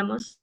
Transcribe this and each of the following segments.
Comenzamos.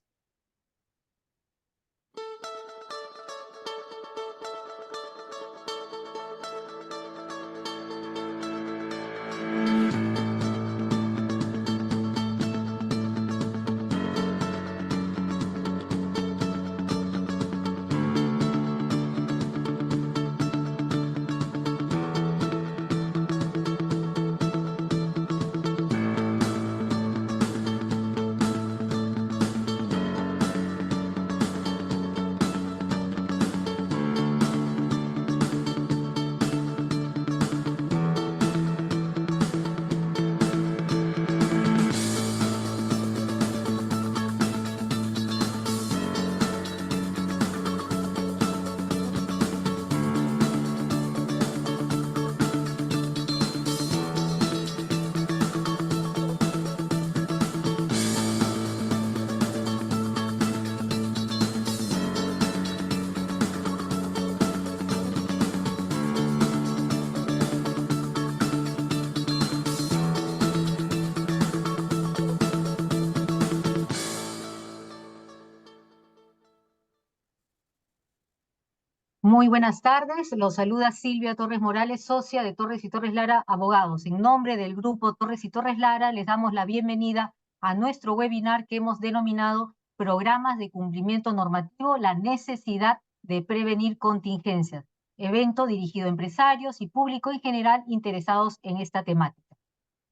Muy buenas tardes, los saluda Silvia Torres Morales, socia de Torres y Torres Lara Abogados. En nombre del grupo Torres y Torres Lara les damos la bienvenida a nuestro webinar que hemos denominado Programas de Cumplimiento Normativo, la necesidad de prevenir contingencias, evento dirigido a empresarios y público en general interesados en esta temática.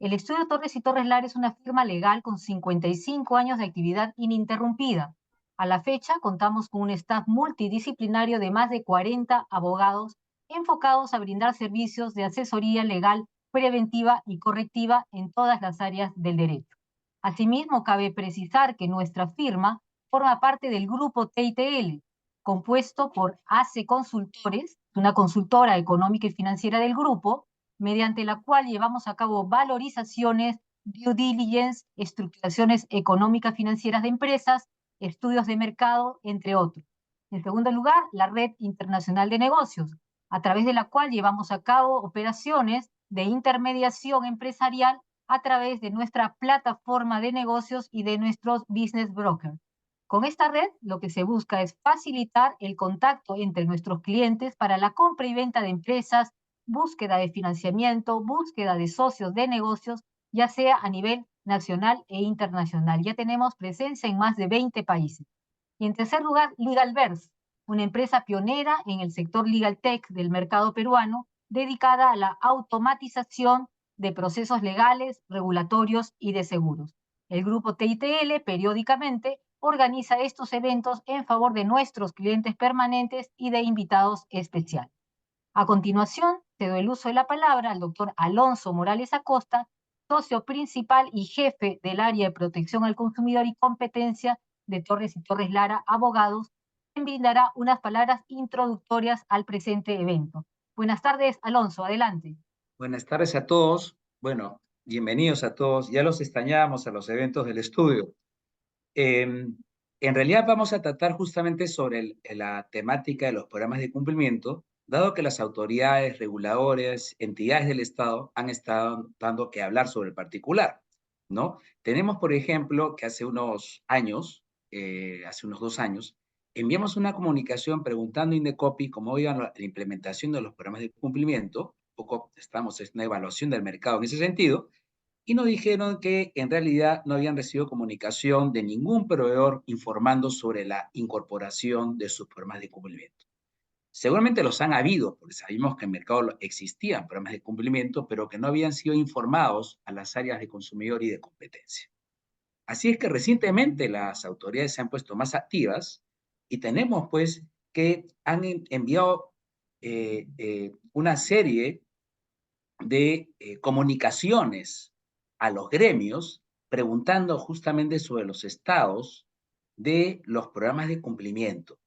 El estudio Torres y Torres Lara es una firma legal con 55 años de actividad ininterrumpida. A la fecha, contamos con un staff multidisciplinario de más de 40 abogados enfocados a brindar servicios de asesoría legal preventiva y correctiva en todas las áreas del derecho. Asimismo, cabe precisar que nuestra firma forma parte del grupo TITL, compuesto por ACE Consultores, una consultora económica y financiera del grupo, mediante la cual llevamos a cabo valorizaciones, due diligence, estructuraciones económicas financieras de empresas, estudios de mercado, entre otros. En segundo lugar, la Red Internacional de Negocios, a través de la cual llevamos a cabo operaciones de intermediación empresarial a través de nuestra plataforma de negocios y de nuestros business brokers. Con esta red, lo que se busca es facilitar el contacto entre nuestros clientes para la compra y venta de empresas, búsqueda de financiamiento, búsqueda de socios de negocios, ya sea a nivel nacional e internacional. Ya tenemos presencia en más de 20 países. Y en tercer lugar, LegalVerse, una empresa pionera en el sector Legal Tech del mercado peruano, dedicada a la automatización de procesos legales, regulatorios y de seguros. El grupo TITL periódicamente organiza estos eventos en favor de nuestros clientes permanentes y de invitados especiales. A continuación, cedo el uso de la palabra al doctor Alonso Morales Acosta, socio principal y jefe del área de protección al consumidor y competencia de Torres y Torres Lara Abogados, quien brindará unas palabras introductorias al presente evento. Buenas tardes, Alonso, adelante. Buenas tardes a todos. Bueno, bienvenidos a todos. Ya los extrañábamos a los eventos del estudio. En realidad vamos a tratar justamente sobre la temática de los programas de cumplimiento, dado que las autoridades, reguladores, entidades del Estado han estado dando que hablar sobre el particular, ¿no? Tenemos, por ejemplo, que hace unos años, hace unos 2 años, enviamos una comunicación preguntando a Indecopi cómo iba la implementación de los programas de cumplimiento. Un poco estamos en una evaluación del mercado en ese sentido, y nos dijeron que en realidad no habían recibido comunicación de ningún proveedor informando sobre la incorporación de sus programas de cumplimiento. Seguramente los han habido, porque sabíamos que en el mercado existían programas de cumplimiento, pero que no habían sido informados a las áreas de consumidor y de competencia. Así es que recientemente las autoridades se han puesto más activas y tenemos pues que han enviado una serie de comunicaciones a los gremios preguntando justamente sobre los estados de los programas de cumplimiento.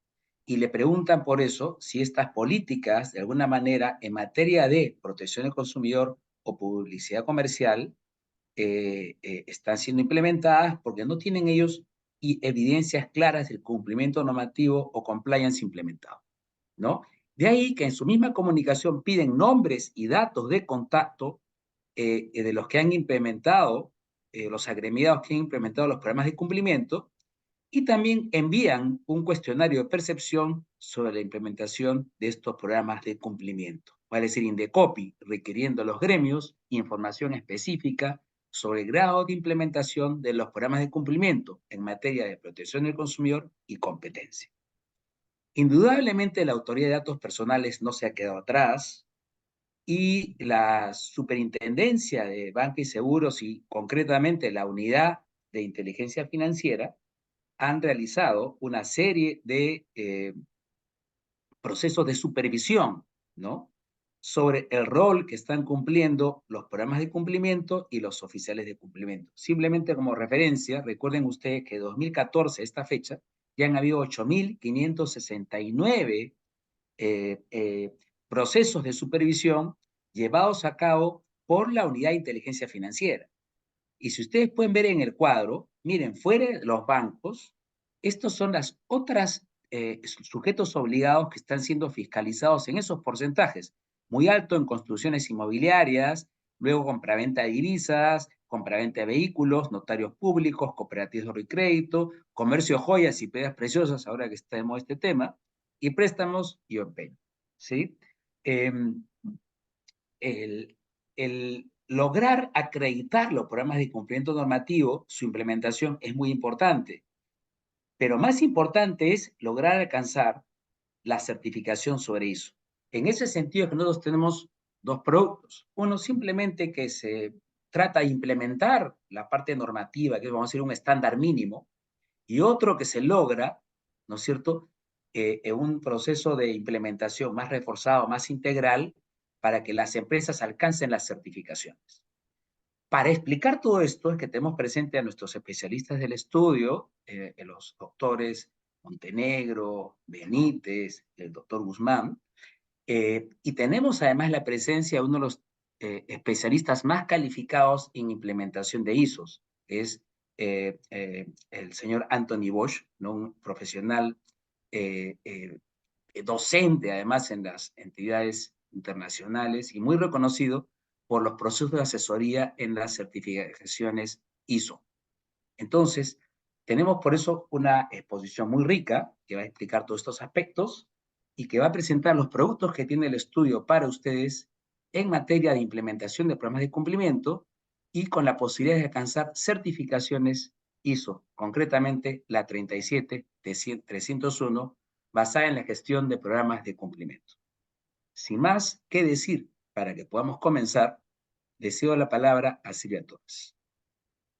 Y le preguntan por eso si estas políticas, de alguna manera, en materia de protección del consumidor o publicidad comercial, están siendo implementadas porque no tienen ellos evidencias claras del cumplimiento normativo o compliance implementado, ¿no? De ahí que en su misma comunicación piden nombres y datos de contacto de los que han implementado, los agremiados que han implementado los programas de cumplimiento, y también envían un cuestionario de percepción sobre la implementación de estos programas de cumplimiento. Va a decir Indecopi, requiriendo a los gremios información específica sobre el grado de implementación de los programas de cumplimiento en materia de protección del consumidor y competencia. Indudablemente la Autoridad de Datos Personales no se ha quedado atrás y la Superintendencia de Banca y Seguros y concretamente la Unidad de Inteligencia Financiera han realizado una serie de procesos de supervisión, ¿no? Sobre el rol que están cumpliendo los programas de cumplimiento y los oficiales de cumplimiento. Simplemente como referencia, recuerden ustedes que 2014, esta fecha, ya han habido 8.569 procesos de supervisión llevados a cabo por la Unidad de Inteligencia Financiera. Y si ustedes pueden ver en el cuadro, miren, fuera de los bancos, estos son las otras sujetos obligados que están siendo fiscalizados en esos porcentajes. Muy alto en construcciones inmobiliarias, luego compraventa de divisas, compraventa de vehículos, notarios públicos, cooperativas de ahorro y crédito, comercio de joyas y piedras preciosas, ahora que estamos este tema, y préstamos y empeño. ¿Sí? El, el lograr acreditar los programas de cumplimiento normativo, su implementación es muy importante, pero más importante es lograr alcanzar la certificación sobre eso. En ese sentido que nosotros tenemos dos productos. Uno simplemente que se trata de implementar la parte normativa, que es, vamos a decir, un estándar mínimo, y otro que se logra, ¿no es cierto?, en un proceso de implementación más reforzado, más integral, para que las empresas alcancen las certificaciones. Para explicar todo esto es que tenemos presente a nuestros especialistas del estudio, los doctores Montenegro, Benítez, el doctor Guzmán, y tenemos además la presencia de uno de los especialistas más calificados en implementación de ISOs, que es el señor Anthony Bosch, ¿no? Un profesional eh, eh, docente además en las entidades internacionales y muy reconocido por los procesos de asesoría en las certificaciones ISO. Entonces, tenemos por eso una exposición muy rica que va a explicar todos estos aspectos y que va a presentar los productos que tiene el estudio para ustedes en materia de implementación de programas de cumplimiento y con la posibilidad de alcanzar certificaciones ISO, concretamente la 37301, basada en la gestión de programas de cumplimiento. Sin más que decir, para que podamos comenzar, le cedo la palabra a Silvia Torres.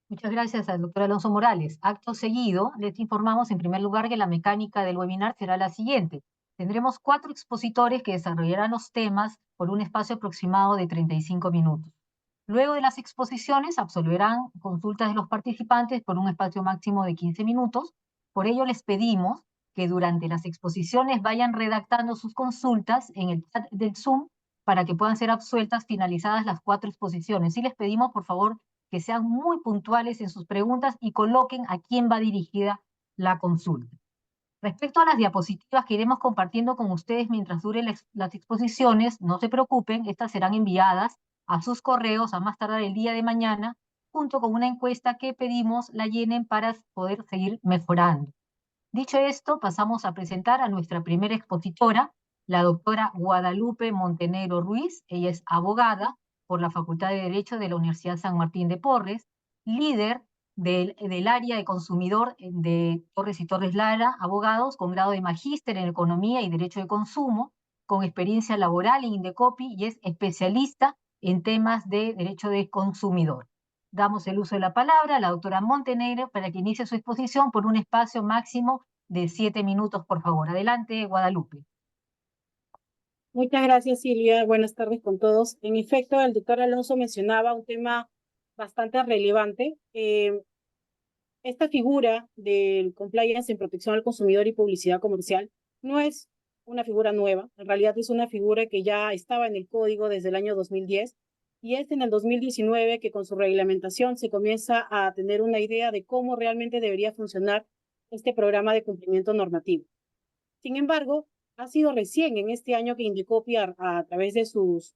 Muchas gracias al doctor Alonso Morales. Acto seguido, les informamos en primer lugar que la mecánica del webinar será la siguiente. Tendremos 4 expositores que desarrollarán los temas por un espacio aproximado de 35 minutos. Luego de las exposiciones, absolverán consultas de los participantes por un espacio máximo de 15 minutos. Por ello, les pedimos que durante las exposiciones vayan redactando sus consultas en el chat del Zoom para que puedan ser absueltas finalizadas las 4 exposiciones. Y les pedimos, por favor, que sean muy puntuales en sus preguntas y coloquen a quién va dirigida la consulta. Respecto a las diapositivas que iremos compartiendo con ustedes mientras duren las exposiciones, no se preocupen, estas serán enviadas a sus correos a más tardar el día de mañana, junto con una encuesta que pedimos la llenen para poder seguir mejorando. Dicho esto, pasamos a presentar a nuestra primera expositora, la doctora Guadalupe Montenegro Ruiz. Ella es abogada por la Facultad de Derecho de la Universidad San Martín de Porres, líder del área de consumidor de Torres y Torres Lara, abogados con grado de magíster en Economía y Derecho de Consumo, con experiencia laboral en Indecopi y es especialista en temas de derecho de consumidor. Damos el uso de la palabra a la doctora Montenegro para que inicie su exposición por un espacio máximo de 7 minutos, por favor. Adelante, Guadalupe. Muchas gracias, Silvia. Buenas tardes con todos. En efecto, el doctor Alonso mencionaba un tema bastante relevante. Esta figura del compliance en protección al consumidor y publicidad comercial no es una figura nueva. En realidad es una figura que ya estaba en el código desde el año 2010 y es en el 2019 que con su reglamentación se comienza a tener una idea de cómo realmente debería funcionar este programa de cumplimiento normativo. Sin embargo, ha sido recién en este año que Indecopi, a través de sus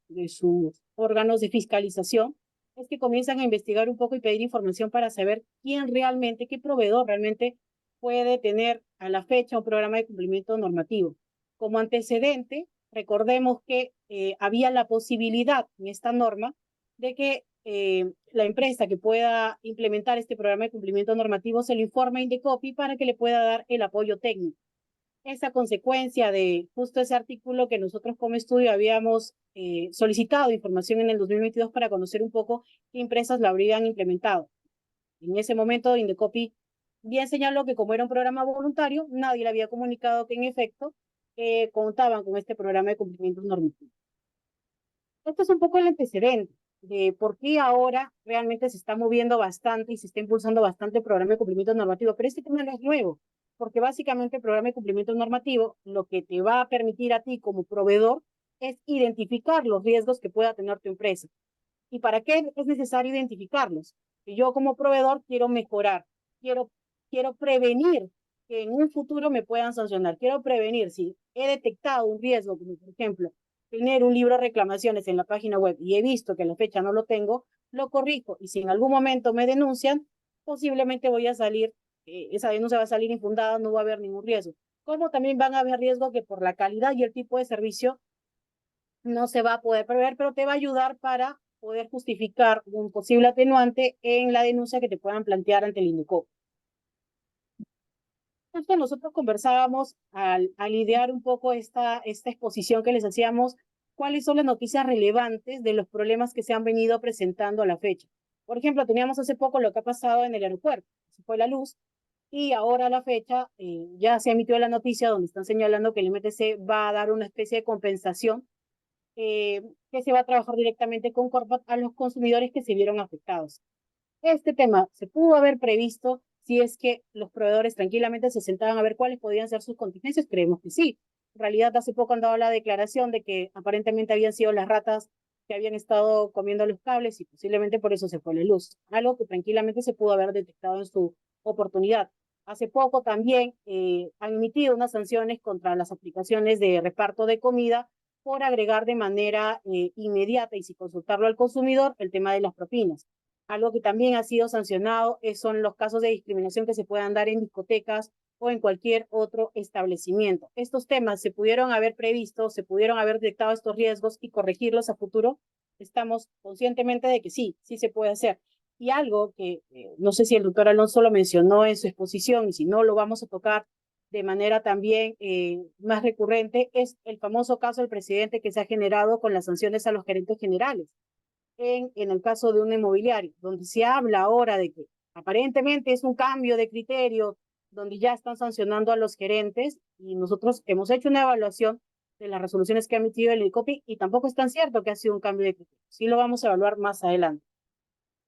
órganos de fiscalización, es que comienzan a investigar un poco y pedir información para saber quién realmente, qué proveedor realmente puede tener a la fecha un programa de cumplimiento normativo. Como antecedente, recordemos que había la posibilidad en esta norma de que la empresa que pueda implementar este programa de cumplimiento normativo se lo informe a Indecopi para que le pueda dar el apoyo técnico. Esa consecuencia de justo ese artículo que nosotros como estudio habíamos solicitado información en el 2022 para conocer un poco qué empresas la habrían implementado. En ese momento Indecopi bien señaló que como era un programa voluntario, nadie le había comunicado que en efecto contaban con este programa de cumplimientos normativos. Este es un poco el antecedente de por qué ahora realmente se está moviendo bastante y se está impulsando bastante el programa de cumplimiento normativo, pero este tema no es nuevo, porque básicamente el programa de cumplimiento normativo lo que te va a permitir a ti como proveedor es identificar los riesgos que pueda tener tu empresa. ¿Y para qué es necesario identificarlos? Que yo como proveedor quiero mejorar, quiero prevenir que en un futuro me puedan sancionar, quiero prevenir si he detectado un riesgo, como por ejemplo, tener un libro de reclamaciones en la página web y he visto que a la fecha no lo tengo, lo corrijo y si en algún momento me denuncian, posiblemente voy a salir, esa denuncia va a salir infundada, no va a haber ningún riesgo. Como también van a haber riesgos que por la calidad y el tipo de servicio no se va a poder prever, pero te va a ayudar para poder justificar un posible atenuante en la denuncia que te puedan plantear ante el Indecopi. Entonces nosotros conversábamos al idear un poco esta exposición que les hacíamos, cuáles son las noticias relevantes de los problemas que se han venido presentando a la fecha. Por ejemplo, teníamos hace poco lo que ha pasado en el aeropuerto, se fue la luz, y ahora a la fecha ya se emitió la noticia donde están señalando que el MTC va a dar una especie de compensación que se va a trabajar directamente con Corpat a los consumidores que se vieron afectados. Este tema se pudo haber previsto si es que los proveedores tranquilamente se sentaban a ver cuáles podían ser sus contingencias. Creemos que sí. En realidad, hace poco han dado la declaración de que aparentemente habían sido las ratas que habían estado comiendo los cables y posiblemente por eso se fue la luz. Algo que tranquilamente se pudo haber detectado en su oportunidad. Hace poco también han emitido unas sanciones contra las aplicaciones de reparto de comida por agregar de manera inmediata y sin consultarlo al consumidor el tema de las propinas. Algo que también ha sido sancionado son los casos de discriminación que se puedan dar en discotecas o en cualquier otro establecimiento. Estos temas se pudieron haber previsto, se pudieron haber detectado estos riesgos y corregirlos a futuro. Estamos conscientemente de que sí, sí se puede hacer. Y algo que no sé si el doctor Alonso lo mencionó en su exposición y si no lo vamos a tocar de manera también más recurrente, es el famoso caso del presidente que se ha generado con las sanciones a los gerentes generales. En el caso de un inmobiliario, donde se habla ahora de que aparentemente es un cambio de criterio, donde ya están sancionando a los gerentes y nosotros hemos hecho una evaluación de las resoluciones que ha emitido el Indecopi y tampoco es tan cierto que ha sido un cambio de criterio. Sí lo vamos a evaluar más adelante.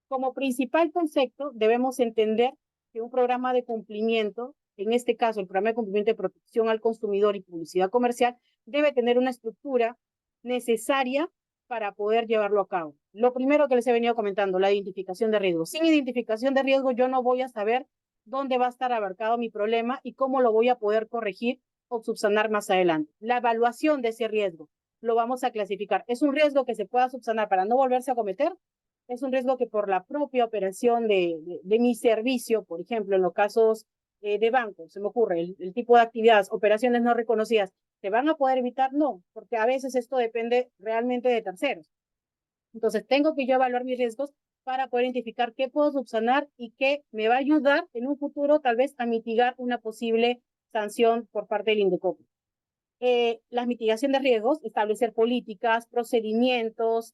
Como principal concepto, debemos entender que un programa de cumplimiento, en este caso el programa de cumplimiento de protección al consumidor y publicidad comercial, debe tener una estructura necesaria para poder llevarlo a cabo. Lo primero que les he venido comentando, la identificación de riesgos. Sin identificación de riesgo yo no voy a saber dónde va a estar abarcado mi problema y cómo lo voy a poder corregir o subsanar más adelante. La evaluación de ese riesgo lo vamos a clasificar. ¿Es un riesgo que se pueda subsanar para no volverse a cometer? Es un riesgo que por la propia operación de mi servicio, por ejemplo, en los casos de banco, se me ocurre, el tipo de actividades, operaciones no reconocidas, ¿se van a poder evitar? No, porque a veces esto depende realmente de terceros. Entonces, tengo que yo evaluar mis riesgos para poder identificar qué puedo subsanar y qué me va a ayudar en un futuro tal vez a mitigar una posible sanción por parte del Indecopi. La mitigación de riesgos, establecer políticas, procedimientos,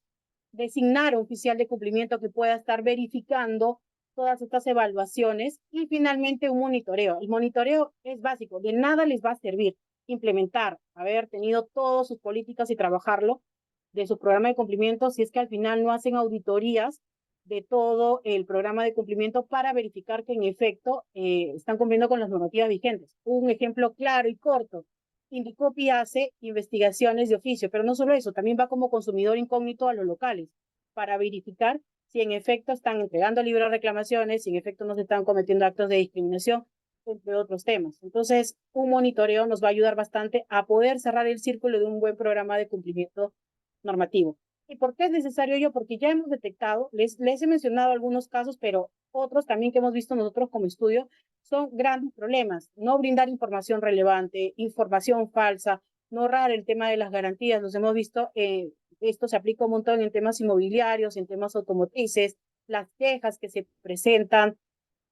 designar un oficial de cumplimiento que pueda estar verificando todas estas evaluaciones y finalmente un monitoreo. El monitoreo es básico, de nada les va a servir implementar, haber tenido todas sus políticas y trabajarlo de su programa de cumplimiento si es que al final no hacen auditorías de todo el programa de cumplimiento para verificar que en efecto están cumpliendo con las normativas vigentes. Un ejemplo claro y corto. Indecopi hace investigaciones de oficio, pero no solo eso, también va como consumidor incógnito a los locales para verificar si en efecto están entregando libros de reclamaciones, si en efecto no se están cometiendo actos de discriminación, entre otros temas. Entonces, un monitoreo nos va a ayudar bastante a poder cerrar el círculo de un buen programa de cumplimiento normativo. ¿Y por qué es necesario ello? Porque ya hemos detectado, les he mencionado algunos casos, pero otros también que hemos visto nosotros como estudio, son grandes problemas. No brindar información relevante, información falsa, no ahorrar el tema de las garantías. Los hemos visto, esto se aplica un montón en temas inmobiliarios, en temas automotrices, las quejas que se presentan.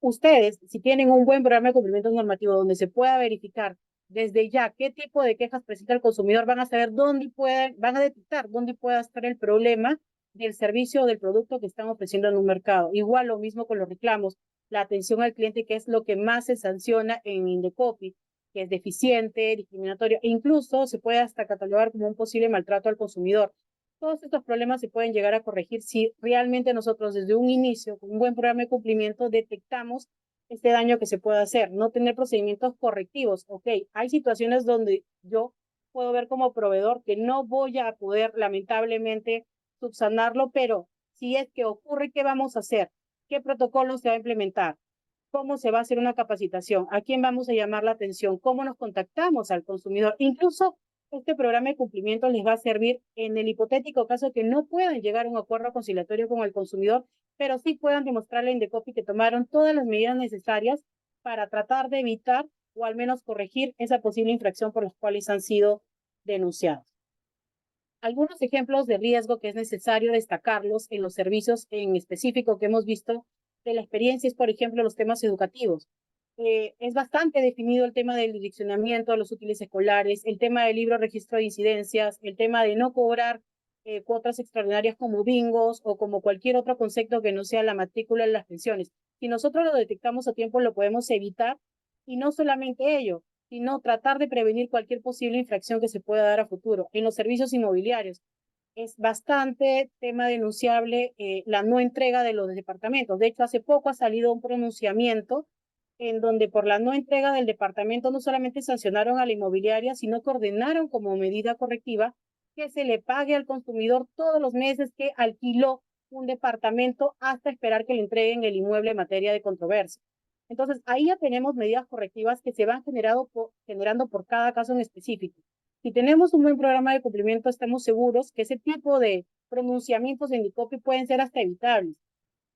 Ustedes, si tienen un buen programa de cumplimiento normativo donde se pueda verificar desde ya qué tipo de quejas presenta el consumidor, van a saber van a detectar dónde pueda estar el problema del servicio o del producto que están ofreciendo en un mercado. Igual lo mismo con los reclamos, la atención al cliente, que es lo que más se sanciona en Indecopi, que es deficiente, discriminatorio, e incluso se puede hasta catalogar como un posible maltrato al consumidor. Todos estos problemas se pueden llegar a corregir si realmente nosotros desde un inicio, con un buen programa de cumplimiento, detectamos este daño que se puede hacer, no tener procedimientos correctivos. Ok, hay situaciones donde yo puedo ver como proveedor que no voy a poder lamentablemente subsanarlo, pero si es que ocurre, ¿qué vamos a hacer? ¿Qué protocolo se va a implementar? ¿Cómo se va a hacer una capacitación? ¿A quién vamos a llamar la atención? ¿Cómo nos contactamos al consumidor? Incluso este programa de cumplimiento les va a servir en el hipotético caso que no puedan llegar a un acuerdo conciliatorio con el consumidor, pero sí puedan demostrarle a Indecopi que tomaron todas las medidas necesarias para tratar de evitar o al menos corregir esa posible infracción por las cuales han sido denunciados. Algunos ejemplos de riesgo que es necesario destacarlos en los servicios en específico que hemos visto de la experiencia es, por ejemplo, los temas educativos. Es bastante definido el tema del direccionamiento de los útiles escolares, el tema del libro registro de incidencias, el tema de no cobrar cuotas extraordinarias como bingos o como cualquier otro concepto que no sea la matrícula en las pensiones. Si nosotros lo detectamos a tiempo, lo podemos evitar, y no solamente ello, sino tratar de prevenir cualquier posible infracción que se pueda dar a futuro. En los servicios inmobiliarios es bastante tema denunciable la no entrega de los departamentos. De hecho, hace poco ha salido un pronunciamiento en donde por la no entrega del departamento no solamente sancionaron a la inmobiliaria, sino que ordenaron como medida correctiva que se le pague al consumidor todos los meses que alquiló un departamento hasta esperar que le entreguen el inmueble en materia de controversia. Entonces, ahí ya tenemos medidas correctivas que se van generando por cada caso en específico. Si tenemos un buen programa de cumplimiento, estamos seguros que ese tipo de pronunciamientos en Indecopi pueden ser hasta evitables.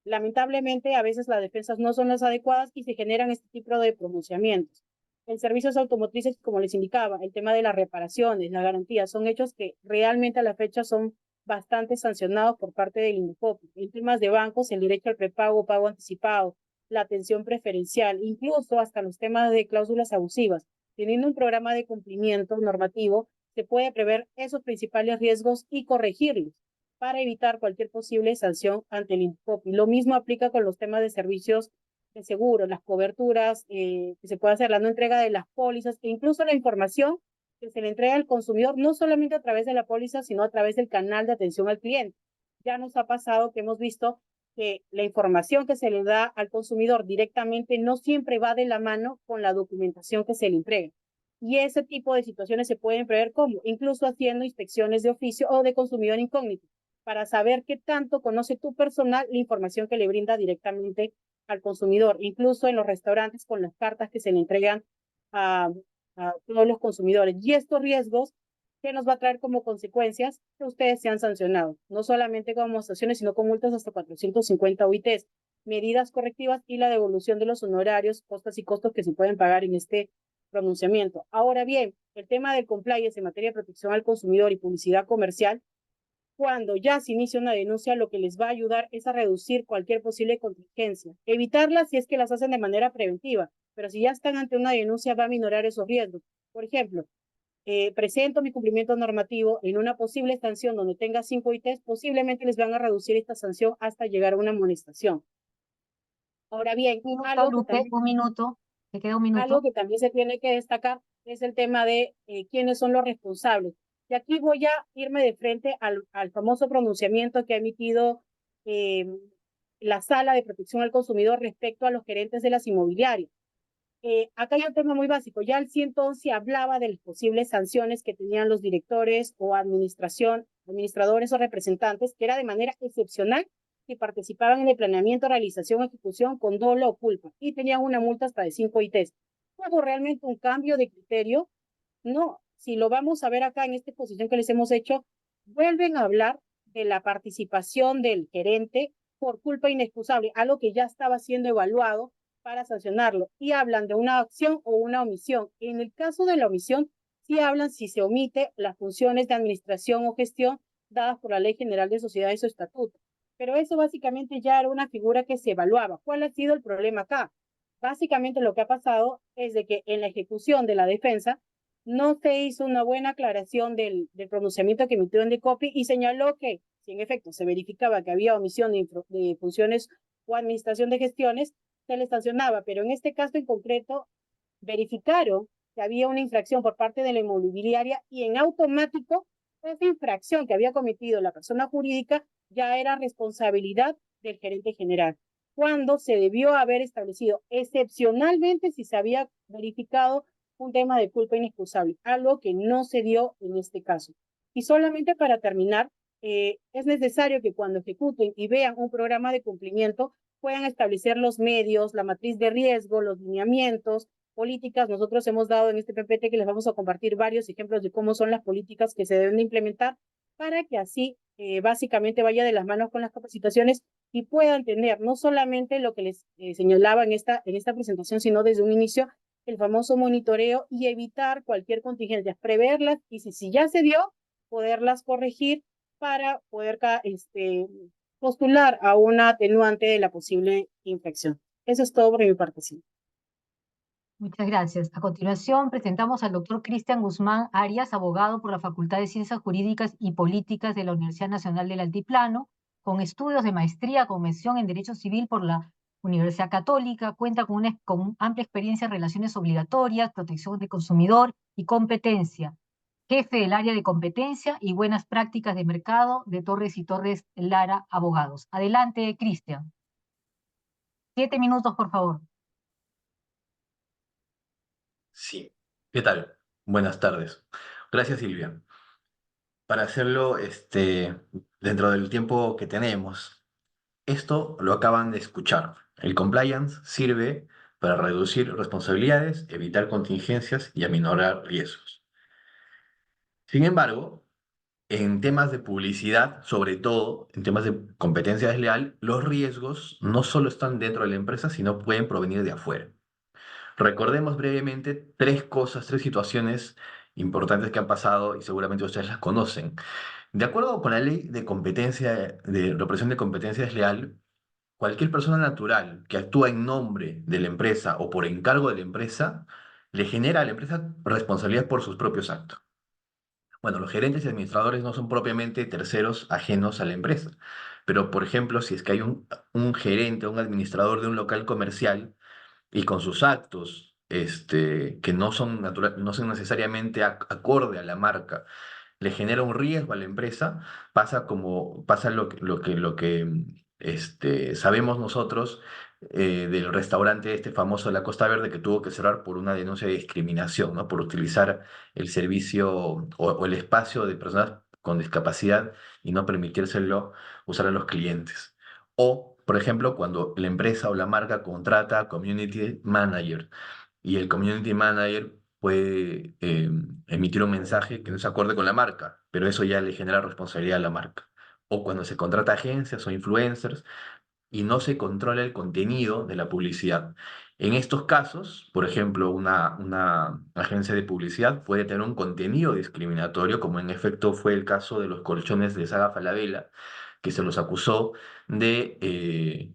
Lamentablemente, a veces las defensas no son las adecuadas y se generan este tipo de pronunciamientos. En servicios automotrices, como les indicaba, el tema de las reparaciones, la garantía, son hechos que realmente a la fecha son bastante sancionados por parte del Indecopi. En temas de bancos, el derecho al prepago, pago anticipado, la atención preferencial, incluso hasta los temas de cláusulas abusivas. Teniendo un programa de cumplimiento normativo, se puede prever esos principales riesgos y corregirlos para evitar cualquier posible sanción ante el Indecopi. Lo mismo aplica con los temas de servicios de seguro, las coberturas, que se puede hacer la no entrega de las pólizas e incluso la información que se le entrega al consumidor, no solamente a través de la póliza, sino a través del canal de atención al cliente. Ya nos ha pasado que hemos visto que la información que se le da al consumidor directamente no siempre va de la mano con la documentación que se le entrega. Y ese tipo de situaciones se pueden prever como, incluso haciendo inspecciones de oficio o de consumidor incógnito, para saber qué tanto conoce tu personal la información que le brinda directamente al consumidor, incluso en los restaurantes con las cartas que se le entregan a todos los consumidores. Y estos riesgos, ¿qué nos va a traer como consecuencias? Que ustedes sean sancionados, no solamente con amonestaciones, sino con multas hasta 450 UITs, medidas correctivas y la devolución de los honorarios, costas y costos que se pueden pagar en este pronunciamiento. Ahora bien, el tema del compliance en materia de protección al consumidor y publicidad comercial, cuando ya se inicia una denuncia, lo que les va a ayudar es a reducir cualquier posible contingencia, evitarlas si es que las hacen de manera preventiva, pero si ya están ante una denuncia va a minorar esos riesgos. Por ejemplo, presento mi cumplimiento normativo en una posible sanción donde tenga 5 ITs, posiblemente les van a reducir esta sanción hasta llegar a una amonestación. Ahora bien, Un minuto, te queda un minuto. algo que también se tiene que destacar es el tema de quiénes son los responsables. Y aquí voy a irme de frente al famoso pronunciamiento que ha emitido la Sala de Protección al Consumidor respecto a los gerentes de las inmobiliarias. Acá hay un tema muy básico. Ya el 111 hablaba de las posibles sanciones que tenían los directores o administradores o representantes, que era de manera excepcional si participaban en el planeamiento, realización, ejecución con dolo o culpa y tenían una multa hasta de 5 ITs. ¿Hubo realmente un cambio de criterio? No. Si lo vamos a ver acá en esta exposición que les hemos hecho, vuelven a hablar de la participación del gerente por culpa inexcusable, algo que ya estaba siendo evaluado para sancionarlo. Y hablan de una acción o una omisión. En el caso de la omisión, sí hablan si se omite las funciones de administración o gestión dadas por la Ley General de Sociedades o Estatuto. Pero eso básicamente ya era una figura que se evaluaba. ¿Cuál ha sido el problema acá? Básicamente lo que ha pasado es de que en la ejecución de la defensa no se hizo una buena aclaración del pronunciamiento que emitió en DECOPI y señaló que, si en efecto se verificaba que había omisión de funciones o administración de gestiones, se le sancionaba, pero en este caso en concreto verificaron que había una infracción por parte de la inmobiliaria y en automático esa infracción que había cometido la persona jurídica ya era responsabilidad del gerente general, cuando se debió haber establecido excepcionalmente si se había verificado un tema de culpa inexcusable, algo que no se dio en este caso. Y solamente para terminar, es necesario que cuando ejecuten y vean un programa de cumplimiento puedan establecer los medios, la matriz de riesgo, los lineamientos, políticas. Nosotros hemos dado en este PPT que les vamos a compartir varios ejemplos de cómo son las políticas que se deben de implementar para que así básicamente vaya de las manos con las capacitaciones y puedan tener no solamente lo que les señalaba en esta presentación, sino desde un inicio el famoso monitoreo y evitar cualquier contingencia, preverlas y si ya se dio, poderlas corregir para poder postular a una atenuante de la posible infección. Eso es todo por mi parte, sí. Muchas gracias. A continuación, presentamos al doctor Cristian Guzmán Arias, abogado por la Facultad de Ciencias Jurídicas y Políticas de la Universidad Nacional del Altiplano, con estudios de maestría con mención en Derecho Civil por la Universidad Católica, cuenta con amplia experiencia en relaciones obligatorias, protección del consumidor y competencia. Jefe del área de competencia y buenas prácticas de mercado de Torres y Torres Lara Abogados. Adelante, Cristian. 7 minutos, por favor. Sí. ¿Qué tal? Buenas tardes. Gracias, Silvia. Para hacerlo, dentro del tiempo que tenemos, esto lo acaban de escuchar. El compliance sirve para reducir responsabilidades, evitar contingencias y aminorar riesgos. Sin embargo, en temas de publicidad, sobre todo en temas de competencia desleal, los riesgos no solo están dentro de la empresa, sino pueden provenir de afuera. Recordemos brevemente tres situaciones importantes que han pasado y seguramente ustedes las conocen. De acuerdo con la ley de competencia, de represión de competencia desleal, cualquier persona natural que actúa en nombre de la empresa o por encargo de la empresa, le genera a la empresa responsabilidad por sus propios actos. Bueno, los gerentes y administradores no son propiamente terceros ajenos a la empresa, pero por ejemplo, si es que hay un gerente o un administrador de un local comercial, y con sus actos, que no son necesariamente acorde a la marca, le genera un riesgo a la empresa, pasa lo que sabemos nosotros del restaurante famoso de la Costa Verde que tuvo que cerrar por una denuncia de discriminación, ¿no? Por utilizar el servicio o el espacio de personas con discapacidad y no permitírselo usar a los clientes. O, por ejemplo, cuando la empresa o la marca contrata a community manager y el community manager puede emitir un mensaje que no se acorde con la marca, pero eso ya le genera responsabilidad a la marca. O cuando se contrata agencias o influencers y no se controla el contenido de la publicidad. En estos casos, por ejemplo, una agencia de publicidad puede tener un contenido discriminatorio, como en efecto fue el caso de los colchones de Saga Falabella, que se los acusó de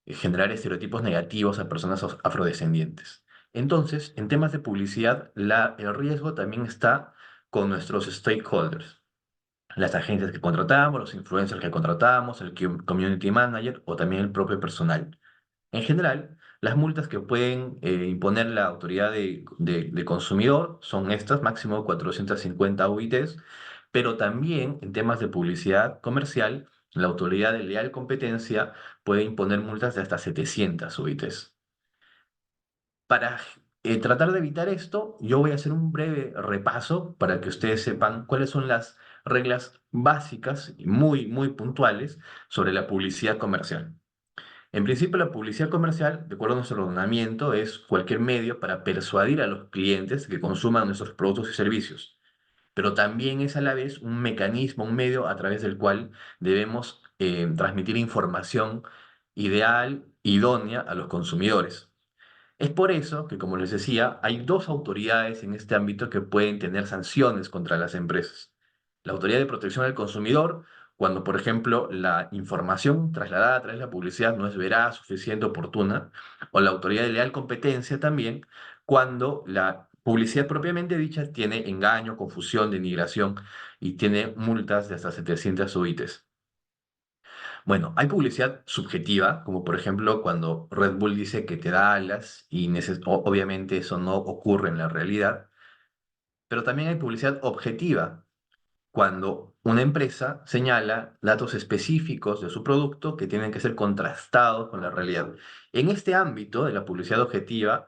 generar estereotipos negativos a personas afrodescendientes. Entonces, en temas de publicidad, el riesgo también está con nuestros stakeholders, las agencias que contratamos, los influencers que contratamos, el community manager o también el propio personal. En general, las multas que pueden imponer la autoridad de consumidor son estas, máximo 450 UITs, pero también en temas de publicidad comercial, la autoridad de leal competencia puede imponer multas de hasta 700 UITs. Para tratar de evitar esto, yo voy a hacer un breve repaso para que ustedes sepan cuáles son las reglas básicas y muy, muy puntuales sobre la publicidad comercial. En principio, la publicidad comercial, de acuerdo a nuestro ordenamiento, es cualquier medio para persuadir a los clientes que consuman nuestros productos y servicios. pero también es a la vez un mecanismo, un medio a través del cual debemos transmitir información ideal, idónea a los consumidores. Es por eso que, como les decía, hay dos autoridades en este ámbito que pueden tener sanciones contra las empresas. La Autoridad de Protección al Consumidor, cuando, por ejemplo, la información trasladada a través de la publicidad no es veraz, suficiente, oportuna, o la Autoridad de Leal Competencia también, cuando la publicidad propiamente dicha tiene engaño, confusión, denigración y tiene multas de hasta 700 UITs. Bueno, hay publicidad subjetiva, como por ejemplo cuando Red Bull dice que te da alas y obviamente eso no ocurre en la realidad, pero también hay publicidad objetiva, cuando una empresa señala datos específicos de su producto que tienen que ser contrastados con la realidad. En este ámbito de la publicidad objetiva,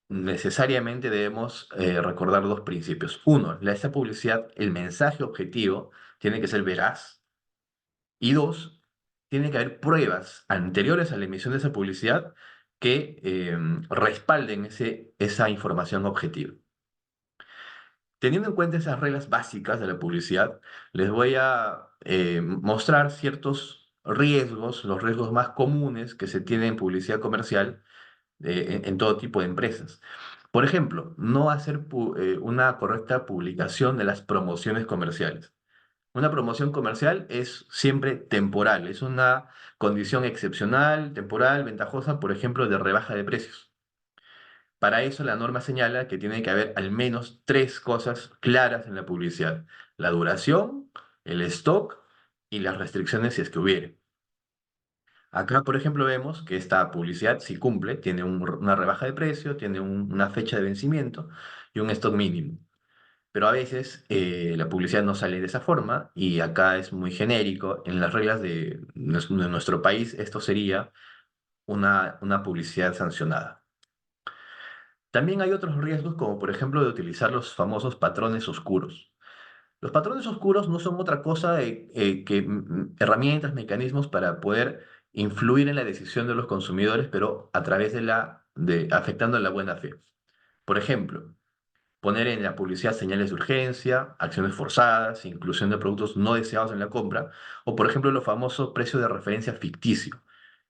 necesariamente debemos recordar dos principios. Uno, esta publicidad, el mensaje objetivo tiene que ser veraz. Y dos, tiene que haber pruebas anteriores a la emisión de esa publicidad que respalden esa información objetiva. Teniendo en cuenta esas reglas básicas de la publicidad, les voy a mostrar ciertos riesgos, los riesgos más comunes que se tienen en publicidad comercial en todo tipo de empresas. Por ejemplo, no hacer una correcta publicación de las promociones comerciales. Una promoción comercial es siempre temporal, es una condición excepcional, temporal, ventajosa, por ejemplo, de rebaja de precios. Para eso la norma señala que tiene que haber al menos tres cosas claras en la publicidad: la duración, el stock y las restricciones si es que hubiere. Acá, por ejemplo, vemos que esta publicidad sí cumple, tiene una rebaja de precio, tiene una fecha de vencimiento y un stock mínimo. Pero a veces la publicidad no sale de esa forma y acá es muy genérico. En las reglas de nuestro país esto sería una publicidad sancionada. También hay otros riesgos como por ejemplo de utilizar los famosos patrones oscuros. Los patrones oscuros no son otra cosa que herramientas, mecanismos para poder influir en la decisión de los consumidores, pero a través afectando la buena fe. Por ejemplo, poner en la publicidad señales de urgencia, acciones forzadas, inclusión de productos no deseados en la compra, o por ejemplo los famosos precios de referencia ficticio.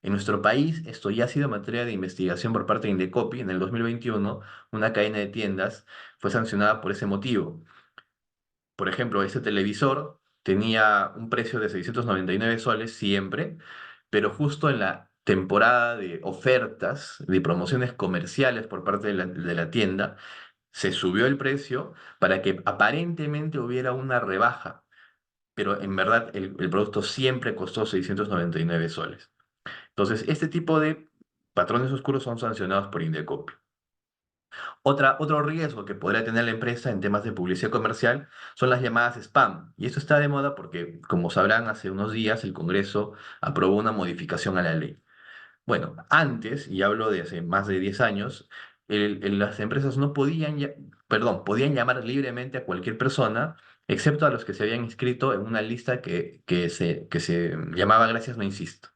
En nuestro país, esto ya ha sido materia de investigación por parte de Indecopi. En el 2021, una cadena de tiendas fue sancionada por ese motivo. Por ejemplo, este televisor tenía un precio de 699 soles siempre, pero justo en la temporada de ofertas, de promociones comerciales por parte de la tienda, se subió el precio para que aparentemente hubiera una rebaja, pero en verdad el producto siempre costó 699 soles. Entonces, este tipo de patrones oscuros son sancionados por Indecopi. Otro riesgo que podría tener la empresa en temas de publicidad comercial son las llamadas spam. Y esto está de moda porque, como sabrán, hace unos días el Congreso aprobó una modificación a la ley. Bueno, antes, y hablo de hace más de 10 años, las empresas no podían, podían llamar libremente a cualquier persona, excepto a los que se habían inscrito en una lista que se llamaba Gracias, no insisto.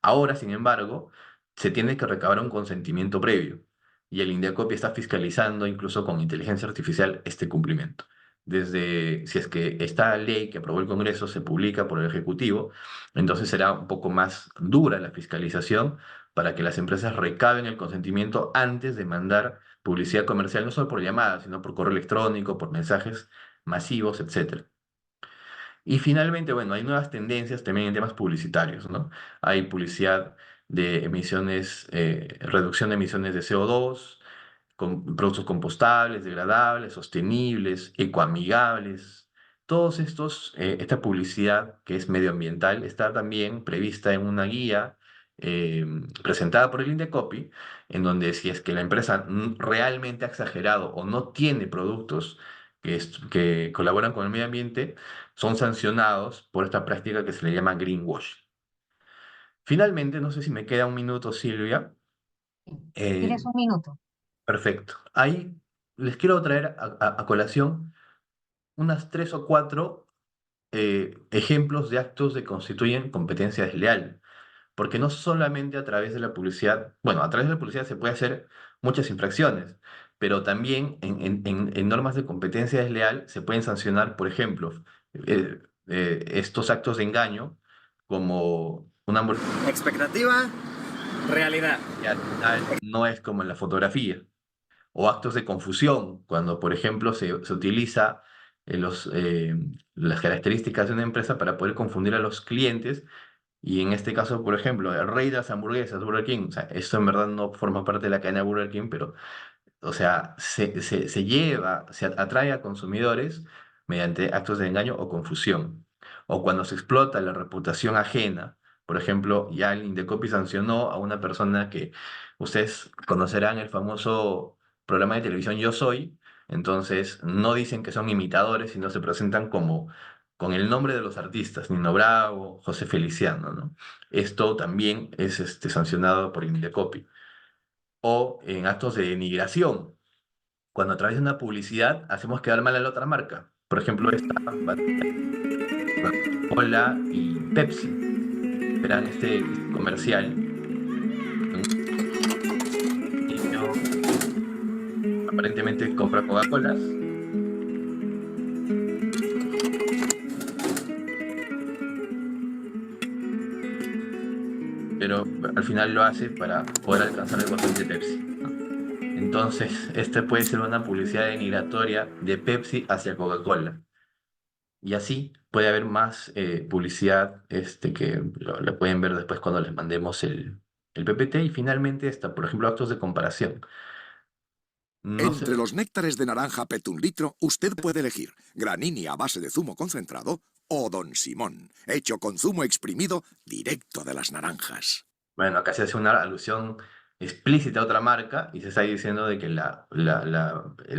Ahora, sin embargo, se tiene que recabar un consentimiento previo y el Indecopi está fiscalizando incluso con inteligencia artificial este cumplimiento. Desde, si es que esta ley que aprobó el Congreso se publica por el Ejecutivo, entonces será un poco más dura la fiscalización para que las empresas recaben el consentimiento antes de mandar publicidad comercial, no solo por llamadas, sino por correo electrónico, por mensajes masivos, etcétera. Y finalmente, bueno, hay nuevas tendencias también en temas publicitarios, ¿no? Hay publicidad de emisiones, reducción de emisiones de CO2, con productos compostables, degradables, sostenibles, ecoamigables. Esta publicidad que es medioambiental está también prevista en una guía eh, presentada por el Indecopi, en donde si es que la empresa realmente ha exagerado o no tiene productos que colaboran con el medio ambiente, son sancionados por esta práctica que se le llama greenwash. Finalmente, no sé si me queda un minuto, Silvia. Tienes eh, un minuto. Perfecto. Ahí les quiero traer a colación unas tres o cuatro ejemplos de actos que constituyen competencia desleal. Porque no solamente a través de la publicidad, bueno, a través de la publicidad se puede hacer muchas infracciones, pero también en normas de competencia desleal se pueden sancionar, por ejemplo, estos actos de engaño como una expectativa, realidad. que al final no es como en la fotografía, o actos de confusión, cuando, por ejemplo, se utiliza las características de una empresa para poder confundir a los clientes, y en este caso, por ejemplo, el rey de las hamburguesas, Burger King, o sea, esto en verdad no forma parte de la cadena Burger King, pero, o sea, se atrae a consumidores mediante actos de engaño o confusión. O cuando se explota la reputación ajena. Por ejemplo, ya el Indecopi sancionó a una persona que ustedes conocerán el famoso programa de televisión Yo Soy. Entonces, no dicen que son imitadores, sino se presentan como con el nombre de los artistas, Nino Bravo, José Feliciano, ¿no? Esto también es sancionado por Indecopi. O en actos de denigración, cuando a través de una publicidad hacemos quedar mal a la otra marca. Por ejemplo, esta Coca-Cola y Pepsi verán este comercial. Un niño aparentemente compra Coca-Colas. Pero al final lo hace para poder alcanzar el botón de Pepsi, ¿no? Entonces, esta puede ser una publicidad denigratoria de Pepsi hacia Coca-Cola. Y así puede haber más publicidad que lo pueden ver después cuando les mandemos el PPT. Y finalmente está, por ejemplo, actos de comparación. No sé, Entre los néctares de naranja PET 1 litro, usted puede elegir Granini a base de zumo concentrado o Don Simón, hecho con zumo exprimido directo de las naranjas. bueno, acá se hace una alusión explícita a otra marca y se está diciendo de que la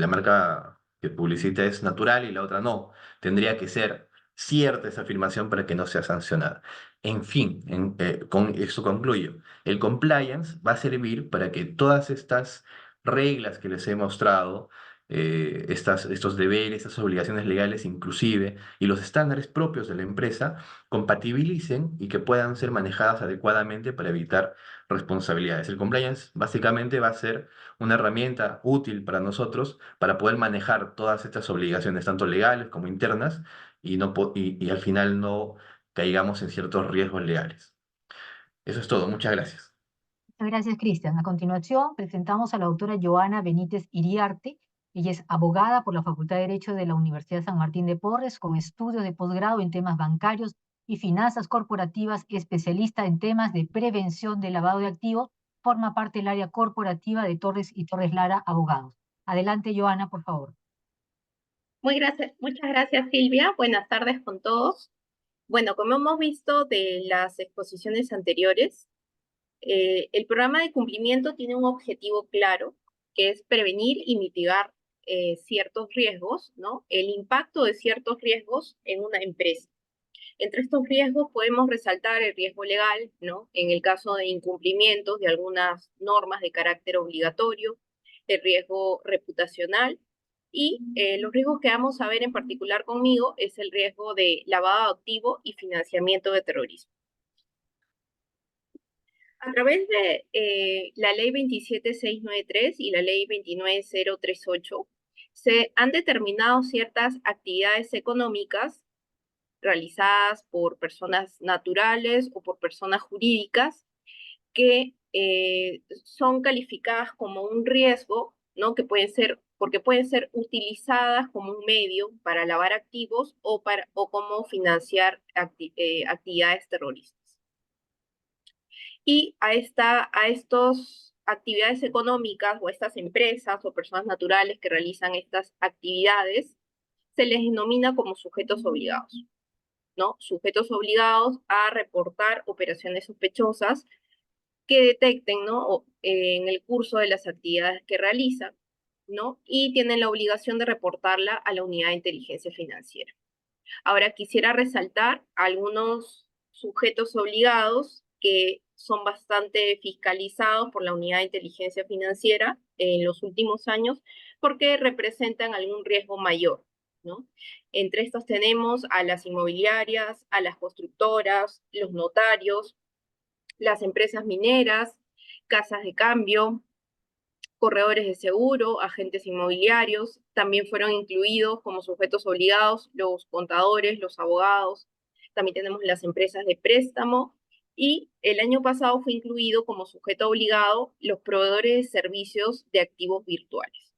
marca que publicita es natural y la otra no. Tendría que ser cierta esa afirmación para que no sea sancionada. En fin, con eso concluyo. El compliance va a servir para que todas estas reglas que les he mostrado, estos deberes, estas obligaciones legales inclusive, y los estándares propios de la empresa, compatibilicen y que puedan ser manejadas adecuadamente para evitar responsabilidades. El compliance básicamente va a ser una herramienta útil para nosotros para poder manejar todas estas obligaciones, tanto legales como internas, y al final no caigamos en ciertos riesgos legales. Eso es todo. Muchas gracias. Muchas gracias, Cristian. A continuación, presentamos a la doctora Joana Benítez Iriarte. Ella es abogada por la Facultad de Derecho de la Universidad San Martín de Porres, con estudios de posgrado en temas bancarios y finanzas corporativas, especialista en temas de prevención de lavado de activos, forma parte del área corporativa de Torres y Torres Lara Abogados. Adelante, Joana, por favor. Muchas gracias, Silvia. Buenas tardes con todos. Bueno, como hemos visto de las exposiciones anteriores, el programa de cumplimiento tiene un objetivo claro, que es prevenir y mitigar ciertos riesgos, ¿no? El impacto de ciertos riesgos en una empresa. Entre estos riesgos podemos resaltar el riesgo legal, ¿no? En el caso de incumplimientos de algunas normas de carácter obligatorio, el riesgo reputacional y los riesgos que vamos a ver en particular conmigo es el riesgo de lavado de activo y financiamiento de terrorismo. A través de la Ley 27693 y la Ley 29038 se han determinado ciertas actividades económicas realizadas por personas naturales o por personas jurídicas que son calificadas como un riesgo, ¿no? Porque pueden ser utilizadas como un medio para lavar activos o como financiar actividades terroristas. Y a estas actividades económicas o a estas empresas o personas naturales que realizan estas actividades se les denomina como sujetos obligados, ¿no? Sujetos obligados a reportar operaciones sospechosas que detecten, ¿no? En el curso de las actividades que realizan, ¿no? Y tienen la obligación de reportarla a la unidad de inteligencia financiera. Ahora quisiera resaltar algunos sujetos obligados que son bastante fiscalizados por la unidad de inteligencia financiera en los últimos años porque representan algún riesgo mayor, ¿no? Entre estos tenemos a las inmobiliarias, a las constructoras, los notarios, las empresas mineras, casas de cambio, corredores de seguro, agentes inmobiliarios, también fueron incluidos como sujetos obligados los contadores, los abogados, también tenemos las empresas de préstamo, y el año pasado fue incluido como sujeto obligado los proveedores de servicios de activos virtuales.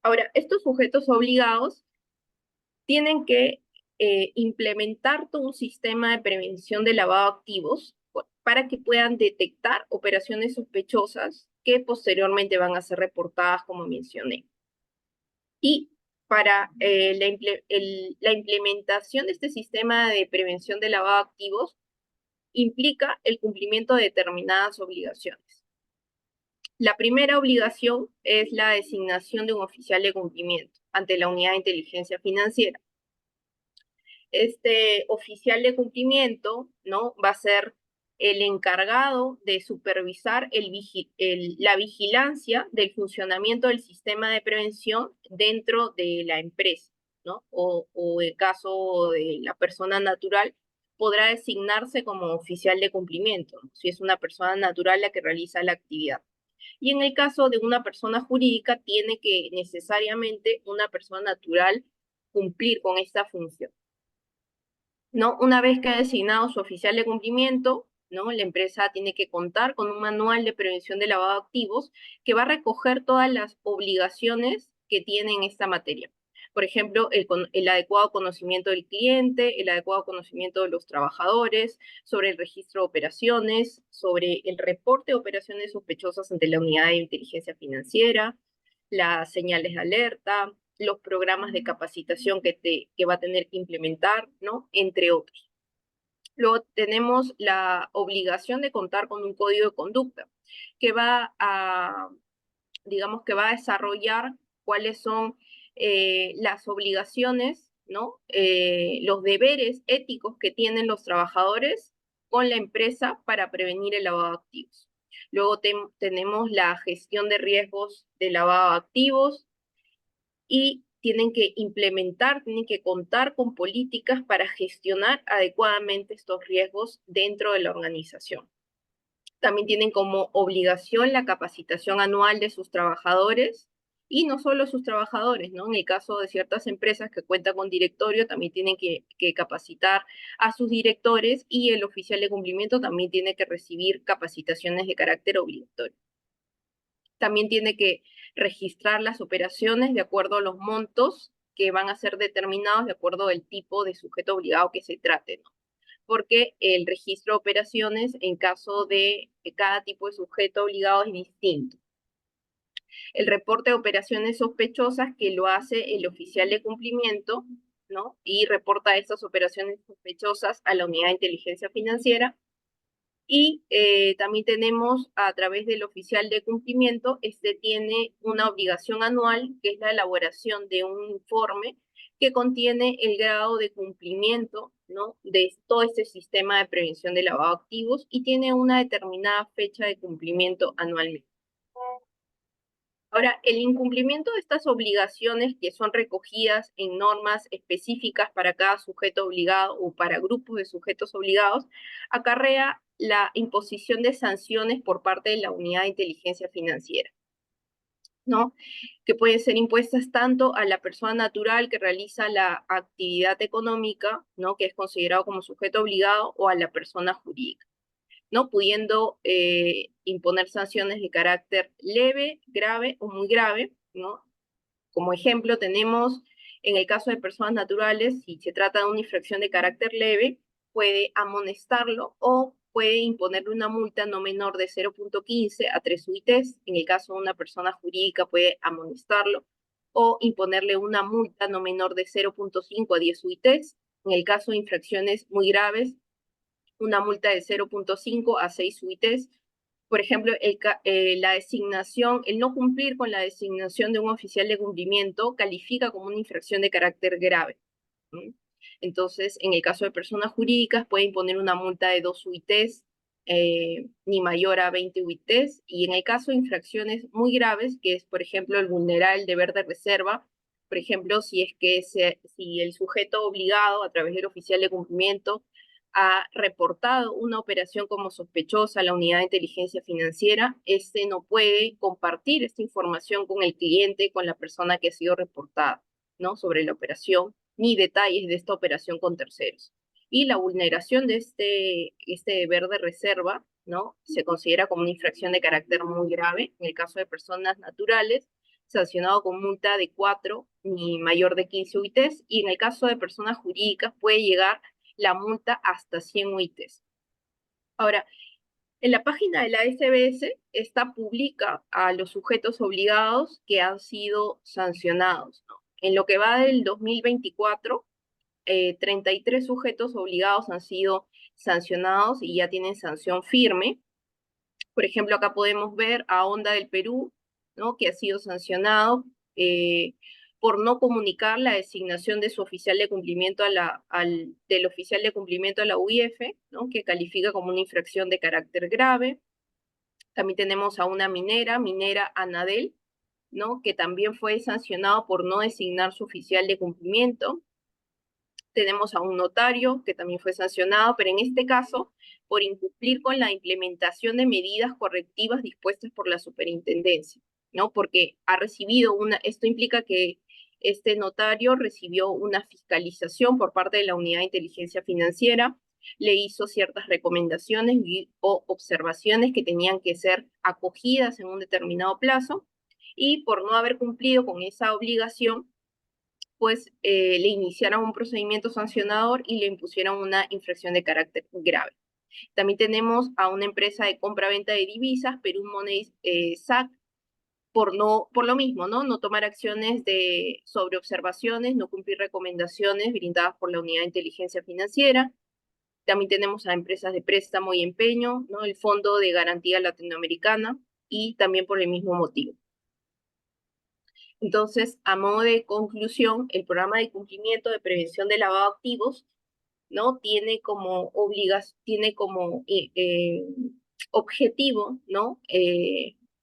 Ahora, estos sujetos obligados tienen que implementar todo un sistema de prevención de lavado de activos para que puedan detectar operaciones sospechosas que posteriormente van a ser reportadas, como mencioné. Y para la implementación de este sistema de prevención de lavado de activos implica el cumplimiento de determinadas obligaciones. La primera obligación es la designación de un oficial de cumplimiento ante la Unidad de Inteligencia Financiera. Este oficial de cumplimiento, ¿no?, va a ser el encargado de supervisar la vigilancia del funcionamiento del sistema de prevención dentro de la empresa, ¿no? O en caso de la persona natural, podrá designarse como oficial de cumplimiento, ¿no?, si es una persona natural la que realiza la actividad. Y en el caso de una persona jurídica, tiene que necesariamente una persona natural cumplir con esta función, ¿no? Una vez que ha designado su oficial de cumplimiento, ¿no?, la empresa tiene que contar con un manual de prevención de lavado de activos que va a recoger todas las obligaciones que tiene en esta materia. Por ejemplo, el adecuado conocimiento del cliente, el adecuado conocimiento de los trabajadores, sobre el registro de operaciones, sobre el reporte de operaciones sospechosas ante la Unidad de Inteligencia Financiera, las señales de alerta, los programas de capacitación que va a tener que implementar, ¿no?, entre otros. Luego tenemos la obligación de contar con un código de conducta que va a, digamos, que va a desarrollar cuáles son las obligaciones, ¿no?, los deberes éticos que tienen los trabajadores con la empresa para prevenir el lavado de activos. Luego tenemos la gestión de riesgos de lavado de activos, y tienen que implementar, tienen que contar con políticas para gestionar adecuadamente estos riesgos dentro de la organización. También tienen como obligación la capacitación anual de sus trabajadores, y no solo sus trabajadores, ¿no? En el caso de ciertas empresas que cuentan con directorio, también tienen que capacitar a sus directores, y el oficial de cumplimiento también tiene que recibir capacitaciones de carácter obligatorio. También tiene que registrar las operaciones de acuerdo a los montos que van a ser determinados de acuerdo al tipo de sujeto obligado que se trate, ¿no? Porque el registro de operaciones en caso de cada tipo de sujeto obligado es distinto. El reporte de operaciones sospechosas, que lo hace el oficial de cumplimiento, ¿no?, y reporta estas operaciones sospechosas a la Unidad de Inteligencia Financiera. Y también tenemos, a través del oficial de cumplimiento, tiene una obligación anual, que es la elaboración de un informe que contiene el grado de cumplimiento, ¿no?, de todo este sistema de prevención de lavado de activos, y tiene una determinada fecha de cumplimiento anualmente. Ahora, el incumplimiento de estas obligaciones, que son recogidas en normas específicas para cada sujeto obligado o para grupos de sujetos obligados, acarrea la imposición de sanciones por parte de la Unidad de Inteligencia Financiera, ¿no?, que pueden ser impuestas tanto a la persona natural que realiza la actividad económica, ¿no?, que es considerado como sujeto obligado, o a la persona jurídica, ¿no?, pudiendo imponer sanciones de carácter leve, grave o muy grave, ¿no? Como ejemplo, tenemos, en el caso de personas naturales, si se trata de una infracción de carácter leve, puede amonestarlo o puede imponerle una multa no menor de 0.15 a 3 UITs. En el caso de una persona jurídica, puede amonestarlo o imponerle una multa no menor de 0.5 a 10 UITs. En el caso de infracciones muy graves, una multa de 0.5 a 6 UITs. Por ejemplo, la designación, el no cumplir con la designación de un oficial de cumplimiento califica como una infracción de carácter grave, ¿no? Entonces, en el caso de personas jurídicas, puede imponer una multa de 2 UITs, ni mayor a 20 UITs, y en el caso de infracciones muy graves, que es, por ejemplo, el vulnerar el deber de reserva, por ejemplo, si el sujeto obligado, a través del oficial de cumplimiento, ha reportado una operación como sospechosa a la unidad de inteligencia financiera, este no puede compartir esta información con el cliente, con la persona que ha sido reportada, ¿no? Sobre la operación, ni detalles de esta operación con terceros. Y la vulneración de este deber de reserva, ¿no? Se considera como una infracción de carácter muy grave en el caso de personas naturales, sancionado con multa de 4 ni mayor de 15 UITs, y en el caso de personas jurídicas puede llegar la multa hasta 100 UITs. Ahora, en la página de la SBS, esta publica a los sujetos obligados que han sido sancionados, ¿no? En lo que va del 2024, 33 sujetos obligados han sido sancionados y ya tienen sanción firme. Por ejemplo, acá podemos ver a Honda del Perú, ¿no? Que ha sido sancionado por no comunicar la designación de su oficial de cumplimiento del oficial de cumplimiento a la UIF, ¿no? Que califica como una infracción de carácter grave. También tenemos a una minera Anadel, ¿no? Que también fue sancionado por no designar su oficial de cumplimiento. Tenemos a un notario que también fue sancionado, pero en este caso por incumplir con la implementación de medidas correctivas dispuestas por la superintendencia, ¿no? Porque ha recibido esto implica que este notario recibió una fiscalización por parte de la Unidad de Inteligencia Financiera, le hizo ciertas recomendaciones o observaciones que tenían que ser acogidas en un determinado plazo, y por no haber cumplido con esa obligación, pues le iniciaron un procedimiento sancionador y le impusieron una infracción de carácter grave. También tenemos a una empresa de compra-venta de divisas, Perú Money SAC, por lo mismo, ¿no? No tomar acciones sobre observaciones, no cumplir recomendaciones brindadas por la Unidad de Inteligencia Financiera. También tenemos a empresas de préstamo y empeño, ¿no? El Fondo de Garantía Latinoamericana, y también por el mismo motivo. Entonces, a modo de conclusión, el programa de cumplimiento de prevención de lavado de activos, ¿no? Tiene como objetivo, ¿no?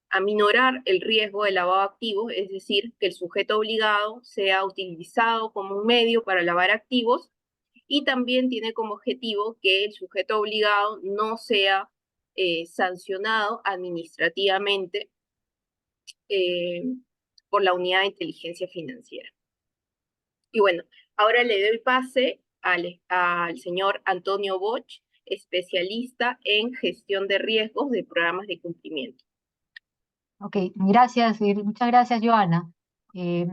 Aminorar el riesgo de lavado de activos, es decir, que el sujeto obligado sea utilizado como un medio para lavar activos, y también tiene como objetivo que el sujeto obligado no sea sancionado administrativamente por la Unidad de Inteligencia Financiera. Y bueno, ahora le doy pase al señor Antonio Bosch, especialista en gestión de riesgos de programas de cumplimiento. Ok, gracias, muchas gracias, Joana.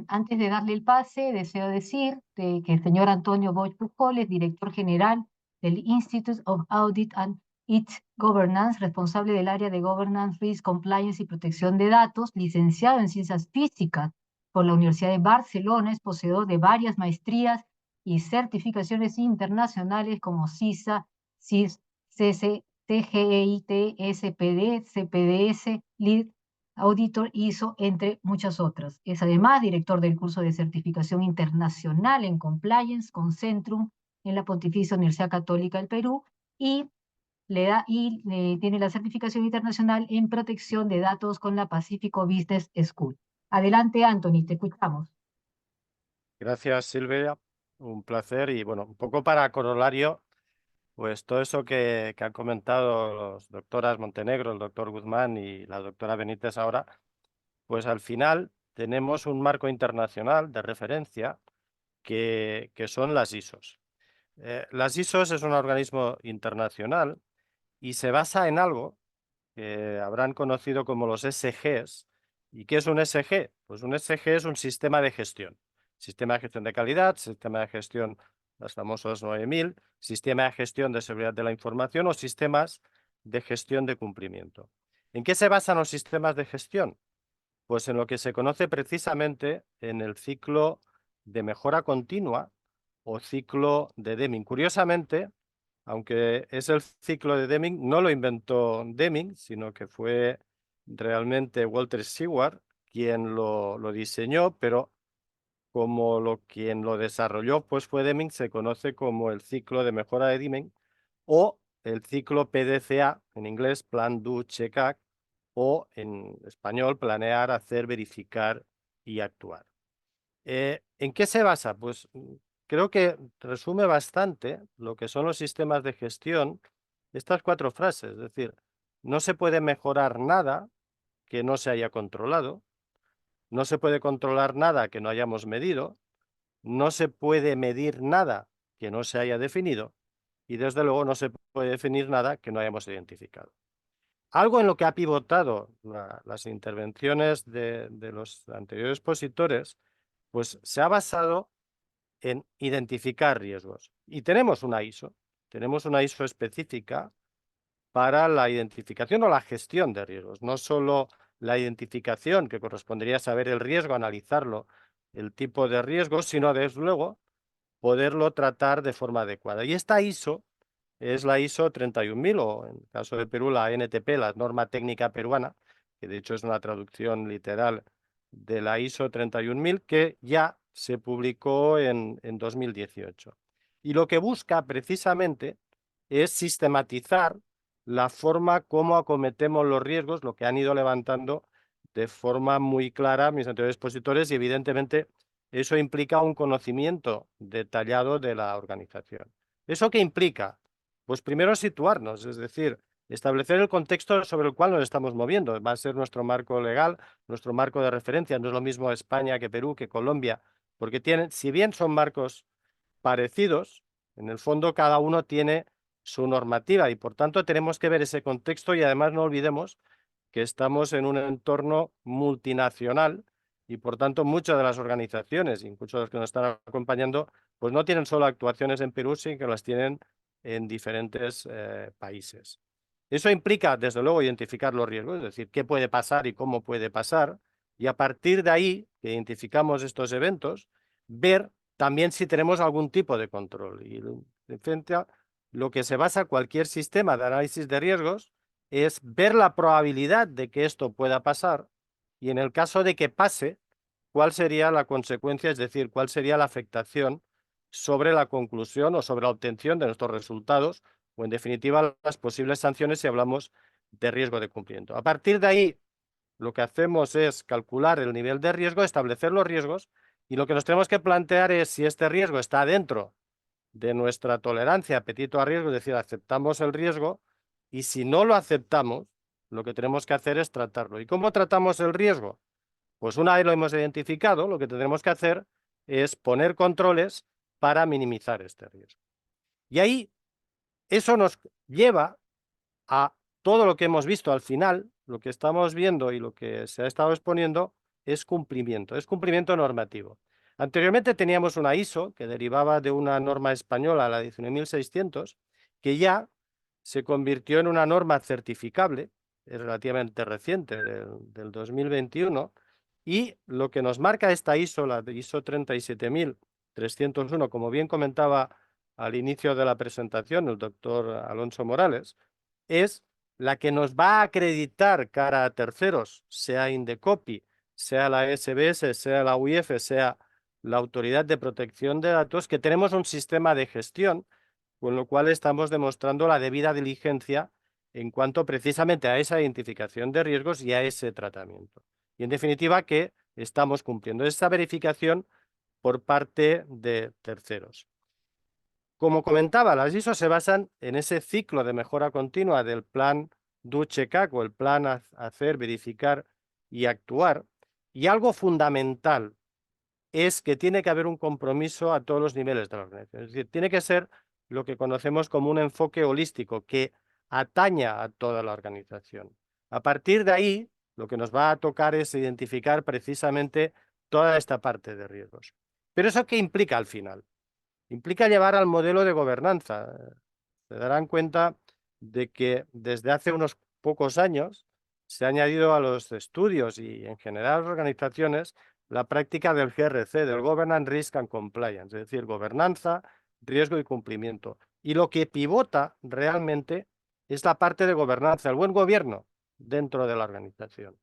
Antes de darle el pase, deseo decir que el señor Antonio Bosch Pujol es director general del Institute of Audit and Its Governance, responsable del área de Governance, Risk, Compliance y Protección de Datos, licenciado en Ciencias Físicas por la Universidad de Barcelona, es poseedor de varias maestrías y certificaciones internacionales como CISA, CIS, CC, TGEIT, SPD, CPDS, LEED, Auditor ISO, entre muchas otras. Es además director del curso de certificación internacional en Compliance con Centrum en la Pontificia Universidad Católica del Perú, y tiene la certificación internacional en protección de datos con la Pacífico Business School. Adelante, Anthony, te escuchamos. Gracias, Silvia. Un placer. Y bueno, un poco para corolario, pues todo eso que han comentado los doctoras Montenegro, el doctor Guzmán y la doctora Benítez ahora, pues al final tenemos un marco internacional de referencia que son las ISOs. Las ISOs es un organismo internacional y se basa en algo que habrán conocido como los SGs. ¿Y qué es un SG? Pues un SG es un sistema de gestión. Sistema de gestión de calidad, sistema de gestión, los famosos 9000, sistema de gestión de seguridad de la información o sistemas de gestión de cumplimiento. ¿En qué se basan los sistemas de gestión? Pues en lo que se conoce precisamente en el ciclo de mejora continua o ciclo de Deming. Curiosamente, aunque es el ciclo de Deming, no lo inventó Deming, sino que fue realmente Walter Stewart quien lo diseñó, pero como quien lo desarrolló pues fue Deming, se conoce como el ciclo de mejora de Deming o el ciclo PDCA, en inglés Plan, Do, Check, Act, o en español planear, hacer, verificar y actuar. ¿En qué se basa? Pues creo que resume bastante lo que son los sistemas de gestión, estas 4 frases. Es decir, no se puede mejorar nada que no se haya controlado, no se puede controlar nada que no hayamos medido, no se puede medir nada que no se haya definido y desde luego no se puede definir nada que no hayamos identificado. Algo en lo que ha pivotado las intervenciones de los anteriores expositores, pues se ha basado en identificar riesgos. Y tenemos una ISO específica para la identificación o la gestión de riesgos, no solo la identificación, que correspondería saber el riesgo, analizarlo, el tipo de riesgo, sino desde luego poderlo tratar de forma adecuada. Y esta ISO es la ISO 31000 o en el caso de Perú la NTP, la norma técnica peruana, que de hecho es una traducción literal de la ISO 31000 que ya se publicó en 2018. Y lo que busca precisamente es sistematizar la forma como acometemos los riesgos, lo que han ido levantando de forma muy clara mis anteriores expositores y evidentemente eso implica un conocimiento detallado de la organización. ¿Eso qué implica? Pues primero situarnos, es decir, establecer el contexto sobre el cual nos estamos moviendo. Va a ser nuestro marco legal, nuestro marco de referencia. No es lo mismo España que Perú, que Colombia, porque tienen, si bien son marcos parecidos, en el fondo cada uno tiene su normativa y por tanto tenemos que ver ese contexto y además no olvidemos que estamos en un entorno multinacional y por tanto muchas de las organizaciones, incluso los que nos están acompañando, pues no tienen solo actuaciones en Perú, sino que las tienen en diferentes países. Eso implica, desde luego, identificar los riesgos, es decir, qué puede pasar y cómo puede pasar, y a partir de ahí, que identificamos estos eventos, ver también si tenemos algún tipo de control. Y frente a lo que se basa cualquier sistema de análisis de riesgos es ver la probabilidad de que esto pueda pasar y en el caso de que pase, cuál sería la consecuencia, es decir, cuál sería la afectación sobre la conclusión o sobre la obtención de nuestros resultados o, en definitiva, las posibles sanciones si hablamos de riesgo de cumplimiento. A partir de ahí, lo que hacemos es calcular el nivel de riesgo, establecer los riesgos y lo que nos tenemos que plantear es si este riesgo está dentro de nuestra tolerancia, apetito a riesgo, es decir, aceptamos el riesgo y si no lo aceptamos, lo que tenemos que hacer es tratarlo. ¿Y cómo tratamos el riesgo? Pues una vez lo hemos identificado, lo que tendremos que hacer es poner controles para minimizar este riesgo. Y ahí eso nos lleva a todo lo que hemos visto al final, lo que estamos viendo y lo que se ha estado exponiendo es cumplimiento normativo. Anteriormente teníamos una ISO que derivaba de una norma española, la 19.600, que ya se convirtió en una norma certificable, es relativamente reciente, del 2021, y lo que nos marca esta ISO, la ISO 37301, como bien comentaba al inicio de la presentación el doctor Alonso Morales, es la que nos va a acreditar cara a terceros, sea Indecopi, sea la SBS, sea la UIF, sea la Autoridad de Protección de Datos, que tenemos un sistema de gestión, con lo cual estamos demostrando la debida diligencia en cuanto precisamente a esa identificación de riesgos y a ese tratamiento. Y en definitiva que estamos cumpliendo esa verificación por parte de terceros. Como comentaba, las ISO se basan en ese ciclo de mejora continua del plan DUCHECAC o el plan hacer, verificar y actuar. Y algo fundamental es que tiene que haber un compromiso a todos los niveles de la organización. Es decir, tiene que ser lo que conocemos como un enfoque holístico que ataña a toda la organización. A partir de ahí, lo que nos va a tocar es identificar precisamente toda esta parte de riesgos. Pero ¿eso qué implica al final? Implica llevar al modelo de gobernanza. Se darán cuenta de que desde hace unos pocos años se ha añadido a los estudios y en general a las organizaciones la práctica del GRC, del Governance, Risk and Compliance, es decir, gobernanza, riesgo y cumplimiento. Y lo que pivota realmente es la parte de gobernanza, el buen gobierno dentro de la organización.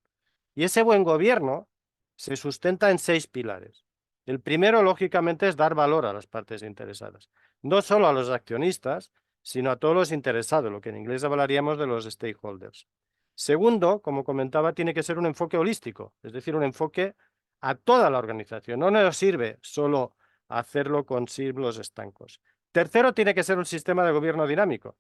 Y ese buen gobierno se sustenta en 6 pilares. El primero, lógicamente, es dar valor a las partes interesadas. No solo a los accionistas, sino a todos los interesados, lo que en inglés hablaríamos de los stakeholders. Segundo, como comentaba, tiene que ser un enfoque holístico, es decir, un enfoque a toda la organización. No nos sirve solo hacerlo con símbolos estancos. Tercero, tiene que ser un sistema de gobierno dinámico.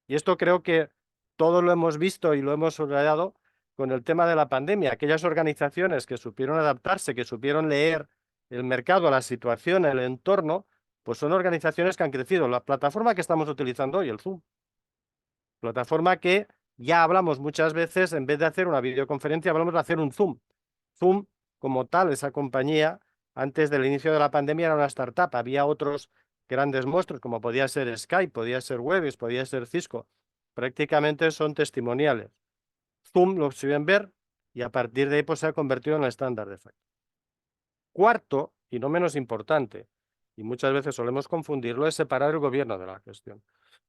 Y esto creo que todos lo hemos visto y lo hemos subrayado con el tema de la pandemia. Aquellas organizaciones que supieron adaptarse, que supieron leer el mercado, la situación, el entorno, pues son organizaciones que han crecido. La plataforma que estamos utilizando hoy, el Zoom. Plataforma que ya hablamos muchas veces, en vez de hacer una videoconferencia, hablamos de hacer un Zoom. Zoom, como tal, esa compañía, antes del inicio de la pandemia era una startup. Había otros grandes monstruos, como podía ser Skype, podía ser Webex, podía ser Cisco. Prácticamente son testimoniales. Zoom lo siguen ver y a partir de ahí pues, se ha convertido en el estándar de facto. Cuarto, y no menos importante, y muchas veces solemos confundirlo, es separar el gobierno de la gestión.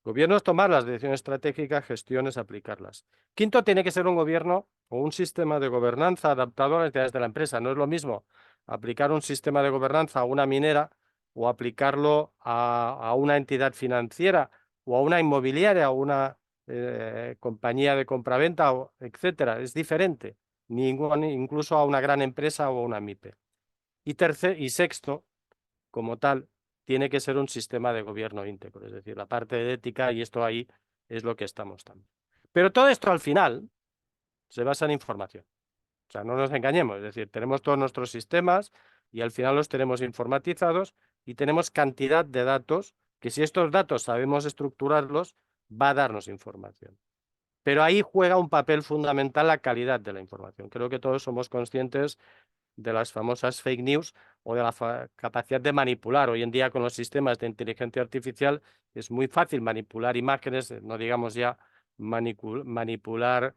Gobierno es tomar las decisiones estratégicas, gestión es aplicarlas. Quinto, tiene que ser un gobierno o un sistema de gobernanza adaptado a las necesidades de la empresa. No es lo mismo aplicar un sistema de gobernanza a una minera o aplicarlo a una entidad financiera o a una inmobiliaria o una compañía de compraventa, etcétera. Es diferente, incluso a una gran empresa o a una MIPE. Y sexto, como tal, tiene que ser un sistema de gobierno íntegro, es decir, la parte de ética, y esto ahí es lo que estamos también. Pero todo esto al final se basa en información. O sea, no nos engañemos, es decir, tenemos todos nuestros sistemas y al final los tenemos informatizados y tenemos cantidad de datos que si estos datos sabemos estructurarlos, va a darnos información. Pero ahí juega un papel fundamental la calidad de la información. Creo que todos somos conscientes de las famosas fake news o de la capacidad de manipular. Hoy en día con los sistemas de inteligencia artificial es muy fácil manipular imágenes, no digamos ya manipular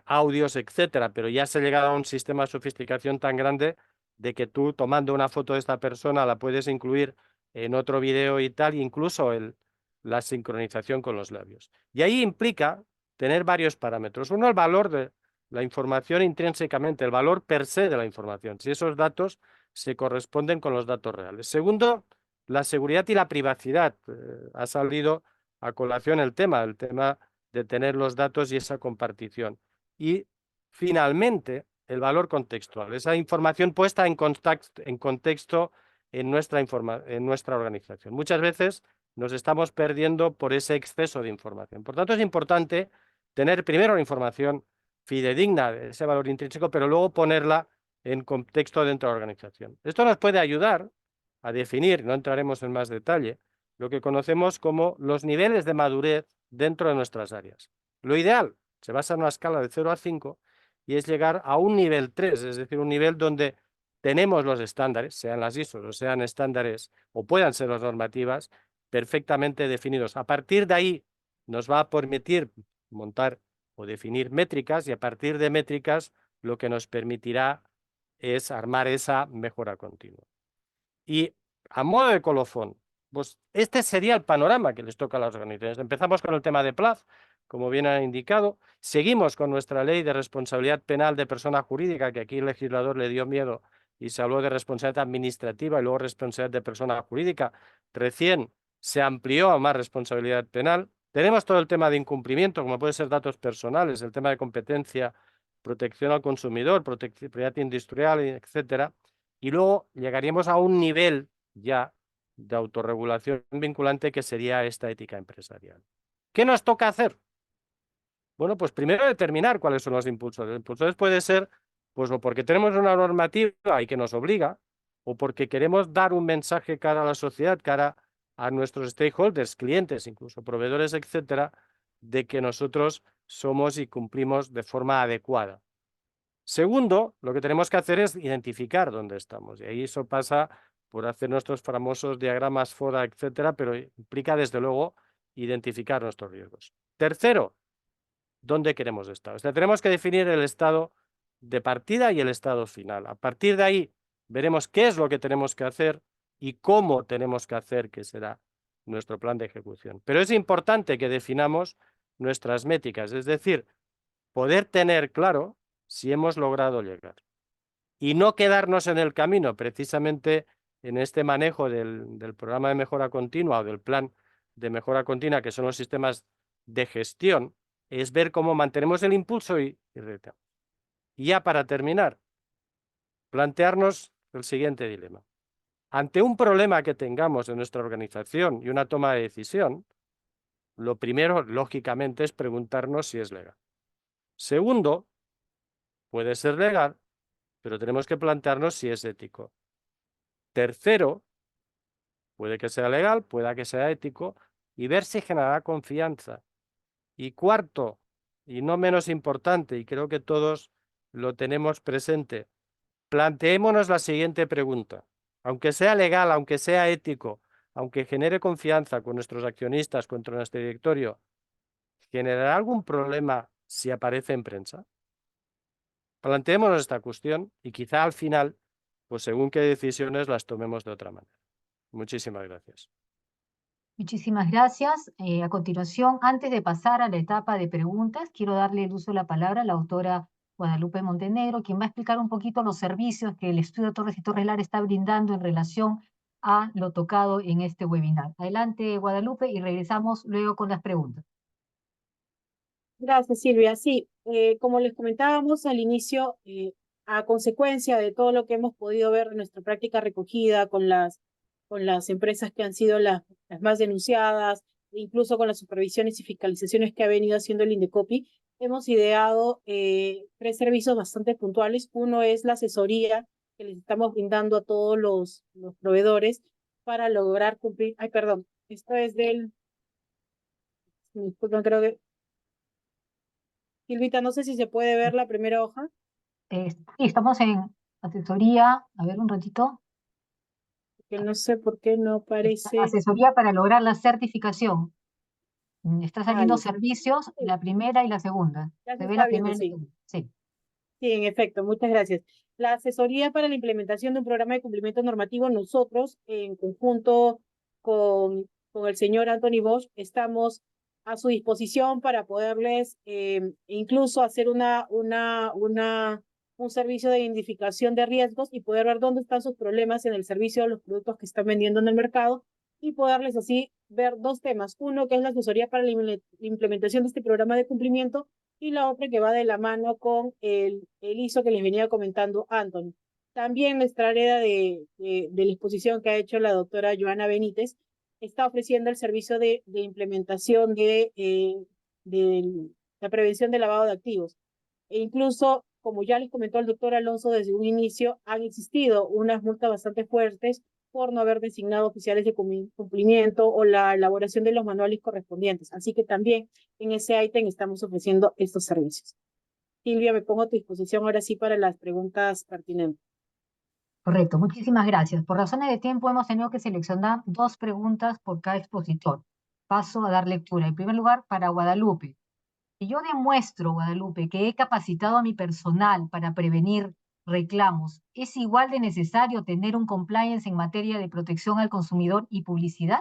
audios, etcétera, pero ya se ha llegado a un sistema de sofisticación tan grande de que tú tomando una foto de esta persona la puedes incluir en otro video y tal, incluso la sincronización con los labios. Y ahí implica tener varios parámetros. Uno, el valor de la información intrínsecamente, el valor per se de la información, si esos datos se corresponden con los datos reales. Segundo, la seguridad y la privacidad. Ha salido a colación el tema de tener los datos y esa compartición. Y finalmente, el valor contextual, esa información puesta en contexto en nuestra organización. Muchas veces nos estamos perdiendo por ese exceso de información. Por tanto, es importante tener primero la información fidedigna, ese valor intrínseco, pero luego ponerla en contexto dentro de la organización. Esto nos puede ayudar a definir, no entraremos en más detalle, lo que conocemos como los niveles de madurez dentro de nuestras áreas. Lo ideal se basa en una escala de 0 a 5 y es llegar a un nivel 3, es decir, un nivel donde tenemos los estándares, sean las ISO o sean estándares o puedan ser las normativas, perfectamente definidos. A partir de ahí nos va a permitir montar o definir métricas y a partir de métricas lo que nos permitirá es armar esa mejora continua. Y a modo de colofón, pues este sería el panorama que les toca a las organizaciones. Empezamos con el tema de PLAF, como bien ha indicado. Seguimos con nuestra ley de responsabilidad penal de persona jurídica, que aquí el legislador le dio miedo y se habló de responsabilidad administrativa y luego responsabilidad de persona jurídica. Recién se amplió a más responsabilidad penal. Tenemos todo el tema de incumplimiento, como puede ser datos personales, el tema de competencia, protección al consumidor, propiedad industrial, etcétera. Y luego llegaríamos a un nivel ya de autorregulación vinculante que sería esta ética empresarial. ¿Qué nos toca hacer? Bueno, pues primero determinar cuáles son los impulsores. Los impulsores puede ser, pues o porque tenemos una normativa y que nos obliga, o porque queremos dar un mensaje cara a la sociedad, cara a nuestros stakeholders, clientes, incluso proveedores, etcétera, de que nosotros somos y cumplimos de forma adecuada. Segundo, lo que tenemos que hacer es identificar dónde estamos. Y ahí eso pasa por hacer nuestros famosos diagramas FODA, etcétera, pero implica desde luego identificar nuestros riesgos. Tercero, ¿dónde queremos estar? O sea, tenemos que definir el estado de partida y el estado final. A partir de ahí veremos qué es lo que tenemos que hacer y cómo tenemos que hacer, que será nuestro plan de ejecución. Pero es importante que definamos nuestras métricas, es decir, poder tener claro si hemos logrado llegar. Y no quedarnos en el camino, precisamente en este manejo del programa de mejora continua o del plan de mejora continua, que son los sistemas de gestión, es ver cómo mantenemos el impulso y retamos. Y ya para terminar, plantearnos el siguiente dilema. ante un problema que tengamos en nuestra organización y una toma de decisión, lo primero, lógicamente, es preguntarnos si es legal. Segundo, puede ser legal, pero tenemos que plantearnos si es ético. Tercero, puede que sea legal, pueda que sea ético, y ver si generará confianza. Y cuarto, y no menos importante, y creo que todos lo tenemos presente, planteémonos la siguiente pregunta. Aunque sea legal, aunque sea ético, aunque genere confianza con nuestros accionistas, con nuestro directorio, ¿generará algún problema si aparece en prensa? Planteémonos esta cuestión y quizá al final, pues según qué decisiones las tomemos de otra manera. Muchísimas gracias. Muchísimas gracias. A continuación, antes de pasar a la etapa de preguntas, quiero darle el uso de la palabra a la autora Guadalupe Montenegro, quien va a explicar un poquito los servicios que el Estudio Torres y Torres Lara está brindando en relación a lo tocado en este webinar. Adelante, Guadalupe, y regresamos luego con las preguntas. Gracias, Silvia. Sí, como les comentábamos al inicio, a consecuencia de todo lo que hemos podido ver en nuestra práctica recogida con las empresas que han sido las más denunciadas, incluso con las supervisiones y fiscalizaciones que ha venido haciendo el Indecopi, hemos ideado 3 servicios bastante puntuales. Uno es la asesoría que les estamos brindando a todos los proveedores para lograr cumplir. Ay, perdón, esto es del. Disculpen, creo que. Silvita, no sé si se puede ver la primera hoja. Sí, estamos en asesoría. A ver, un ratito. Que no sé por qué no aparece. Asesoría para lograr la certificación. Está saliendo listo. servicios, la primera y la segunda. Ya se Se ve está la viendo, primera y la sí. segunda. Sí. Sí, en efecto, muchas gracias. La asesoría para la implementación de un programa de cumplimiento normativo, nosotros, en conjunto con el señor Anthony Bosch, estamos a su disposición para poderles incluso hacer un servicio de identificación de riesgos y poder ver dónde están sus problemas en el servicio de los productos que están vendiendo en el mercado y poderles así ver 2 temas. Uno, que es la asesoría para la implementación de este programa de cumplimiento, y la otra que va de la mano con el ISO que les venía comentando Anthony. También nuestra área de la exposición que ha hecho la doctora Joana Benítez está ofreciendo el servicio de implementación de la prevención del lavado de activos. E incluso, como ya les comentó el doctor Alonso desde un inicio, han existido unas multas bastante fuertes por no haber designado oficiales de cumplimiento o la elaboración de los manuales correspondientes. Así que también en ese ítem estamos ofreciendo estos servicios. Silvia, me pongo a tu disposición ahora sí para las preguntas pertinentes. Correcto, muchísimas gracias. Por razones de tiempo hemos tenido que seleccionar 2 preguntas por cada expositor. Paso a dar lectura. En primer lugar, para Guadalupe. Si yo demuestro, Guadalupe, que he capacitado a mi personal para prevenir reclamos, ¿es igual de necesario tener un compliance en materia de protección al consumidor y publicidad?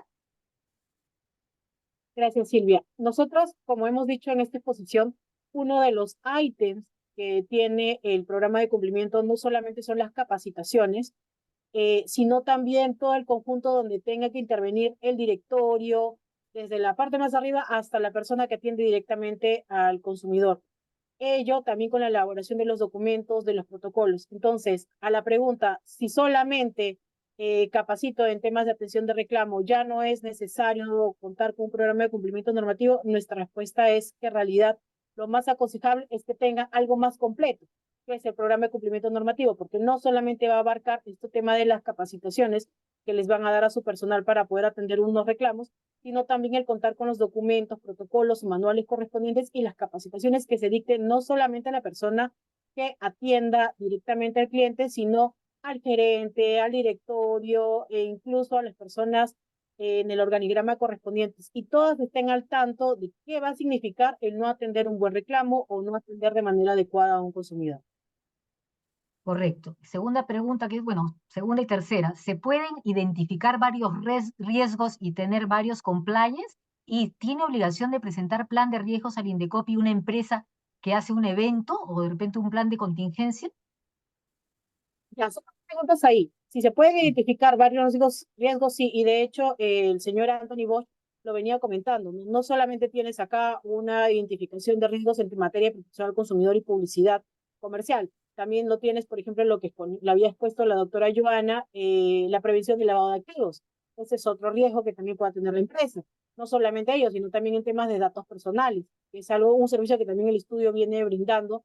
Gracias, Silvia. Nosotros, como hemos dicho en esta exposición, uno de los ítems que tiene el programa de cumplimiento no solamente son las capacitaciones, sino también todo el conjunto donde tenga que intervenir el directorio, desde la parte más arriba hasta la persona que atiende directamente al consumidor. Ello también con la elaboración de los documentos, de los protocolos. Entonces, a la pregunta, si solamente capacito en temas de atención de reclamo, ya no es necesario contar con un programa de cumplimiento normativo, nuestra respuesta es que en realidad lo más aconsejable es que tenga algo más completo, que es el programa de cumplimiento normativo, porque no solamente va a abarcar este tema de las capacitaciones que les van a dar a su personal para poder atender unos reclamos, sino también el contar con los documentos, protocolos, manuales correspondientes y las capacitaciones que se dicten no solamente a la persona que atienda directamente al cliente, sino al gerente, al directorio e incluso a las personas en el organigrama correspondientes, y todas estén al tanto de qué va a significar el no atender un buen reclamo o no atender de manera adecuada a un consumidor. Correcto. Segunda pregunta, que es, bueno, segunda y tercera. ¿Se pueden identificar varios riesgos y tener varios compliance? ¿Y tiene obligación de presentar plan de riesgos al Indecopi una empresa que hace un evento o de repente un plan de contingencia? Ya, son preguntas ahí. Si se pueden identificar varios riesgos, sí, y de hecho el señor Anthony Bosch lo venía comentando. No solamente tienes acá una identificación de riesgos en materia de protección al consumidor y publicidad comercial, también lo tienes, por ejemplo, lo que le había expuesto la doctora Joana, la prevención del lavado de activos. Ese es otro riesgo que también pueda tener la empresa. No solamente ellos, sino también en temas de datos personales, que es un servicio que también el estudio viene brindando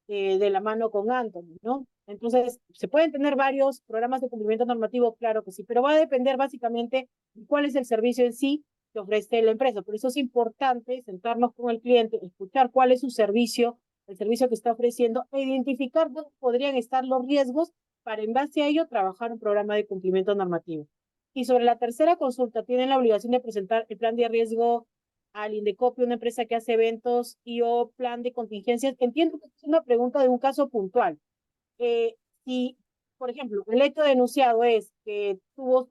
de la mano con Anthony, ¿no? Entonces, ¿se pueden tener varios programas de cumplimiento normativo? Claro que sí, pero va a depender básicamente de cuál es el servicio en sí que ofrece la empresa. Por eso es importante sentarnos con el cliente, escuchar cuál es su servicio, el servicio que está ofreciendo, e identificar dónde podrían estar los riesgos para en base a ello trabajar un programa de cumplimiento normativo. Y sobre la tercera consulta, tienen la obligación de presentar el plan de riesgo al Indecopi, una empresa que hace eventos y o plan de contingencias. Entiendo que es una pregunta de un caso puntual. Si, por ejemplo, el hecho denunciado es que tuvo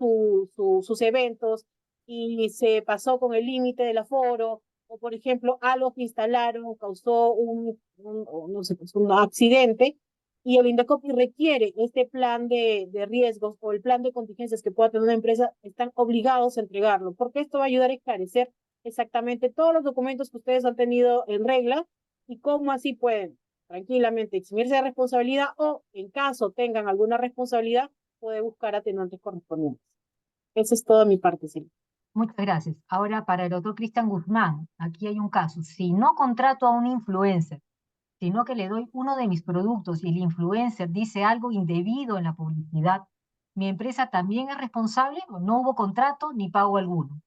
sus eventos y se pasó con el límite del aforo, o por ejemplo, algo que instalaron causó no sé, pues, un accidente, y el Indecopi requiere este plan de riesgos o el plan de contingencias que pueda tener una empresa, están obligados a entregarlo, porque esto va a ayudar a esclarecer exactamente todos los documentos que ustedes han tenido en regla y cómo así pueden tranquilamente eximirse de responsabilidad o, en caso tengan alguna responsabilidad, puede buscar atenuantes correspondientes. Esa es toda mi parte, Silvia. Muchas gracias. Ahora, para el doctor Cristian Guzmán, aquí hay un caso. Si no contrato a un influencer, sino que le doy uno de mis productos y el influencer dice algo indebido en la publicidad, ¿mi empresa también es responsable o no hubo contrato ni pago alguno?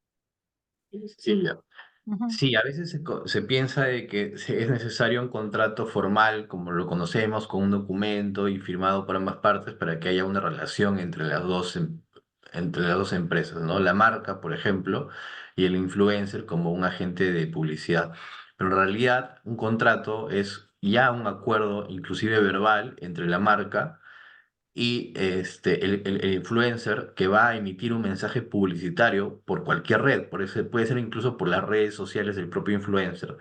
Silvia. Ujú. Sí, a veces se piensa de que es necesario un contrato formal, como lo conocemos, con un documento y firmado por ambas partes para que haya una relación entre entre las dos empresas, ¿no? La marca, por ejemplo, y el influencer como un agente de publicidad. Pero en realidad, un contrato es ya un acuerdo, inclusive verbal, entre la marca y el influencer que va a emitir un mensaje publicitario por cualquier red, por eso puede ser incluso por las redes sociales del propio influencer.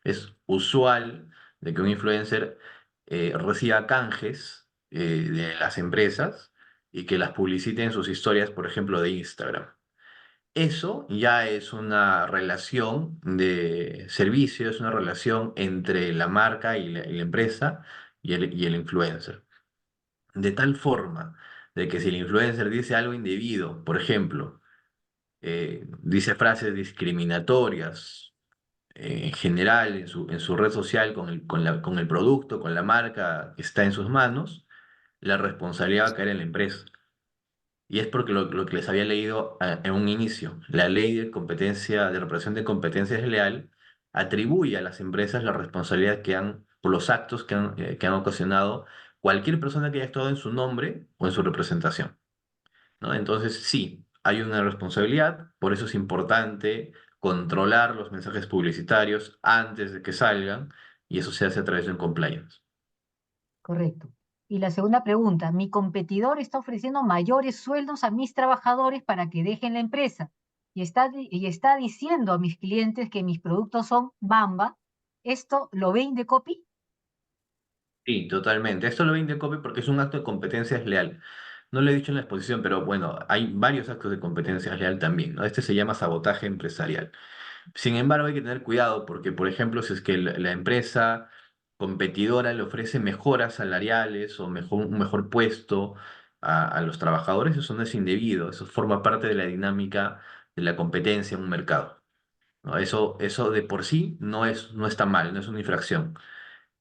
Es usual de que un influencer reciba canjes de las empresas y que las publicite en sus historias, por ejemplo, de Instagram. Eso ya es una relación de servicio, es una relación entre la marca y la empresa y el influencer. De tal forma de que si el influencer dice algo indebido, por ejemplo, dice frases discriminatorias en general en su red social con el producto, con la marca que está en sus manos, la responsabilidad va a caer en la empresa. Y es porque lo que les había leído en un inicio, la ley de competencia, de reparación de competencia desleal, atribuye a las empresas la responsabilidad por los actos que han ocasionado cualquier persona que haya actuado en su nombre o en su representación, ¿no? Entonces, sí, hay una responsabilidad, por eso es importante controlar los mensajes publicitarios antes de que salgan, y eso se hace a través de un compliance. Correcto. Y la segunda pregunta, mi competidor está ofreciendo mayores sueldos a mis trabajadores para que dejen la empresa y está diciendo a mis clientes que mis productos son Bamba. ¿Esto lo ve Indecopi? Sí, totalmente. Esto lo ve Indecopi porque es un acto de competencia desleal. No lo he dicho en la exposición, pero bueno, hay varios actos de competencia desleal también, ¿no? Este se llama sabotaje empresarial. Sin embargo, hay que tener cuidado porque, por ejemplo, si es que la empresa competidora le ofrece mejoras salariales o un mejor puesto a los trabajadores, eso no es indebido, eso forma parte de la dinámica de la competencia en un mercado, ¿no? Eso de por sí no está mal, no es una infracción.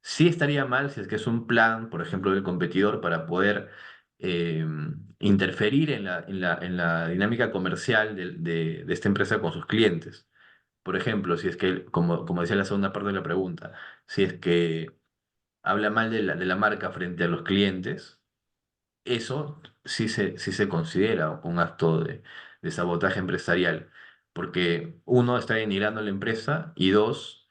Sí estaría mal si es que es un plan, por ejemplo, del competidor para poder eh, interferir en la dinámica comercial de esta empresa con sus clientes. Por ejemplo, si es que, como decía la segunda parte de la pregunta, si es que habla mal de la marca frente a los clientes, eso sí se considera un acto de sabotaje empresarial, porque uno está denigrando a la empresa y dos,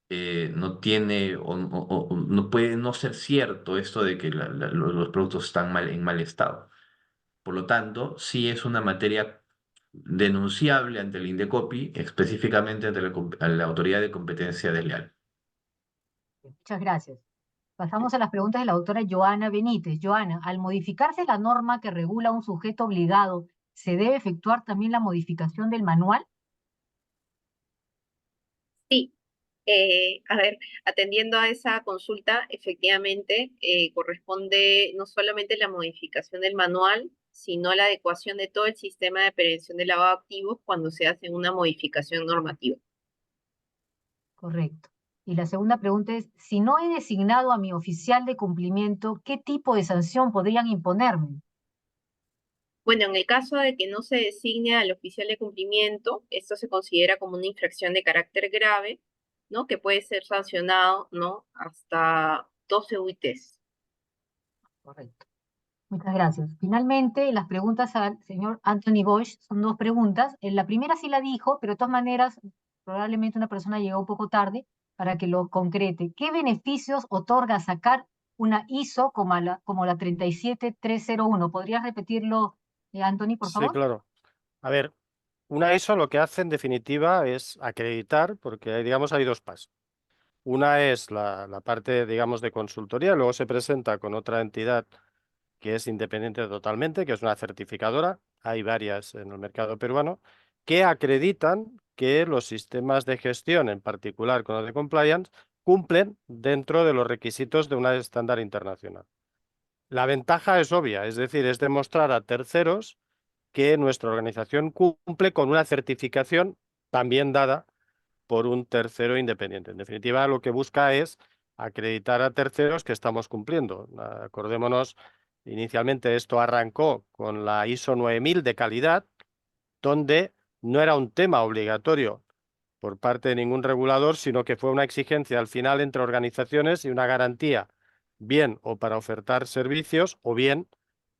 no tiene o no puede no ser cierto esto de que los productos están en mal estado. Por lo tanto, sí es una materia denunciable ante el Indecopi, específicamente ante la Autoridad de Competencia Desleal. Muchas gracias. Pasamos a las preguntas de la doctora Joana Benítez. Joana, al modificarse la norma que regula un sujeto obligado, ¿se debe efectuar también la modificación del manual? Sí, A ver, atendiendo a esa consulta, efectivamente corresponde no solamente la modificación del manual, sino la adecuación de todo el sistema de prevención de lavado de activos cuando se hace una modificación normativa. Correcto. Y la segunda pregunta es, si no he designado a mi oficial de cumplimiento, ¿qué tipo de sanción podrían imponerme? Bueno, en el caso de que no se designe al oficial de cumplimiento, esto se considera como una infracción de carácter grave, ¿no? Que puede ser sancionado, ¿no? Hasta 12 UITs. Correcto. Muchas gracias. Finalmente, las preguntas al señor Anthony Bosch son dos preguntas. La primera sí la dijo, pero de todas maneras, probablemente una persona llegó un poco tarde para que lo concrete. ¿Qué beneficios otorga sacar una ISO como la 37301? ¿Podrías repetirlo, Anthony, por Sí, favor? claro. A ver, una ISO lo que hace en definitiva es acreditar, porque digamos hay dos pasos. Una es la parte, digamos, de consultoría, luego se presenta con otra entidad que es independiente totalmente, que es una certificadora, hay varias en el mercado peruano, que acreditan que los sistemas de gestión, en particular con los de compliance, cumplen dentro de los requisitos de un estándar internacional. La ventaja es obvia, es decir, es demostrar a terceros que nuestra organización cumple con una certificación también dada por un tercero independiente. En definitiva, lo que busca es acreditar a terceros que estamos cumpliendo. Acordémonos, inicialmente esto arrancó con la ISO 9000 de calidad, donde no era un tema obligatorio por parte de ningún regulador, sino que fue una exigencia al final entre organizaciones y una garantía, bien o para ofertar servicios o bien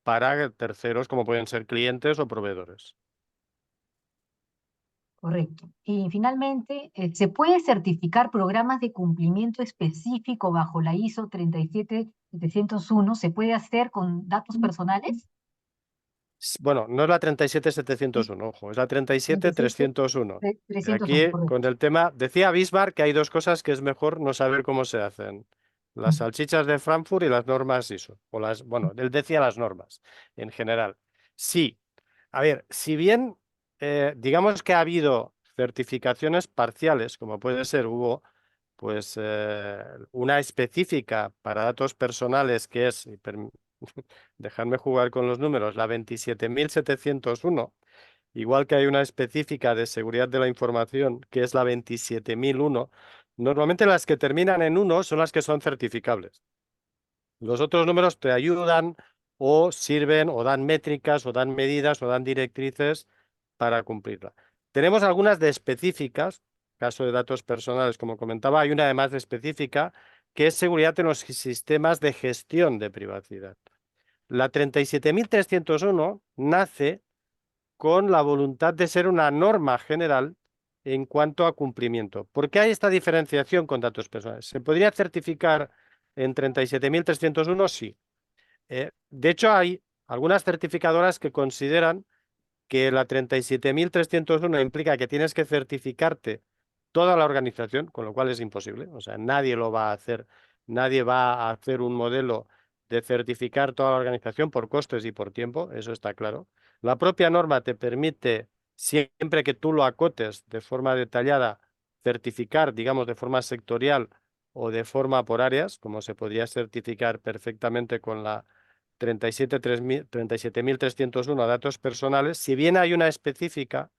para terceros como pueden ser clientes o proveedores. Correcto. Y finalmente, ¿se puede certificar programas de cumplimiento específico bajo la ISO 37701? ¿Se puede hacer con datos personales? Bueno, no es la 37701, ojo, es la 37301. 301, Aquí, con correcto. el tema, decía Bismarck que hay dos cosas que es mejor no saber cómo se hacen. Las salchichas de Frankfurt y las normas ISO. Bueno, él decía las normas en general. Sí, a ver, si bien digamos que ha habido certificaciones parciales, como puede ser, hubo pues una específica para datos personales que es, dejadme jugar con los números, la 27701, igual que hay una específica de seguridad de la información que es la 27001, normalmente las que terminan en 1 son las que son certificables. Los otros números te ayudan o sirven o dan métricas o dan medidas o dan directrices para cumplirla. Tenemos algunas de específicas, caso de datos personales, como comentaba, hay una además de específica que es seguridad en los sistemas de gestión de privacidad. La 37301 nace con la voluntad de ser una norma general en cuanto a cumplimiento. ¿Por qué hay esta diferenciación con datos personales? ¿Se podría certificar en 37301? Sí. De hecho, hay algunas certificadoras que consideran que la 37301 implica que tienes que certificarte toda la organización, con lo cual es imposible. O sea, nadie lo va a hacer, nadie va a hacer un modelo de certificar toda la organización por costes y por tiempo, eso está claro. La propia norma te permite, siempre que tú lo acotes de forma detallada, certificar, digamos, de forma sectorial o de forma por áreas, como se podría certificar perfectamente con la 37301 datos personales, si bien hay una específica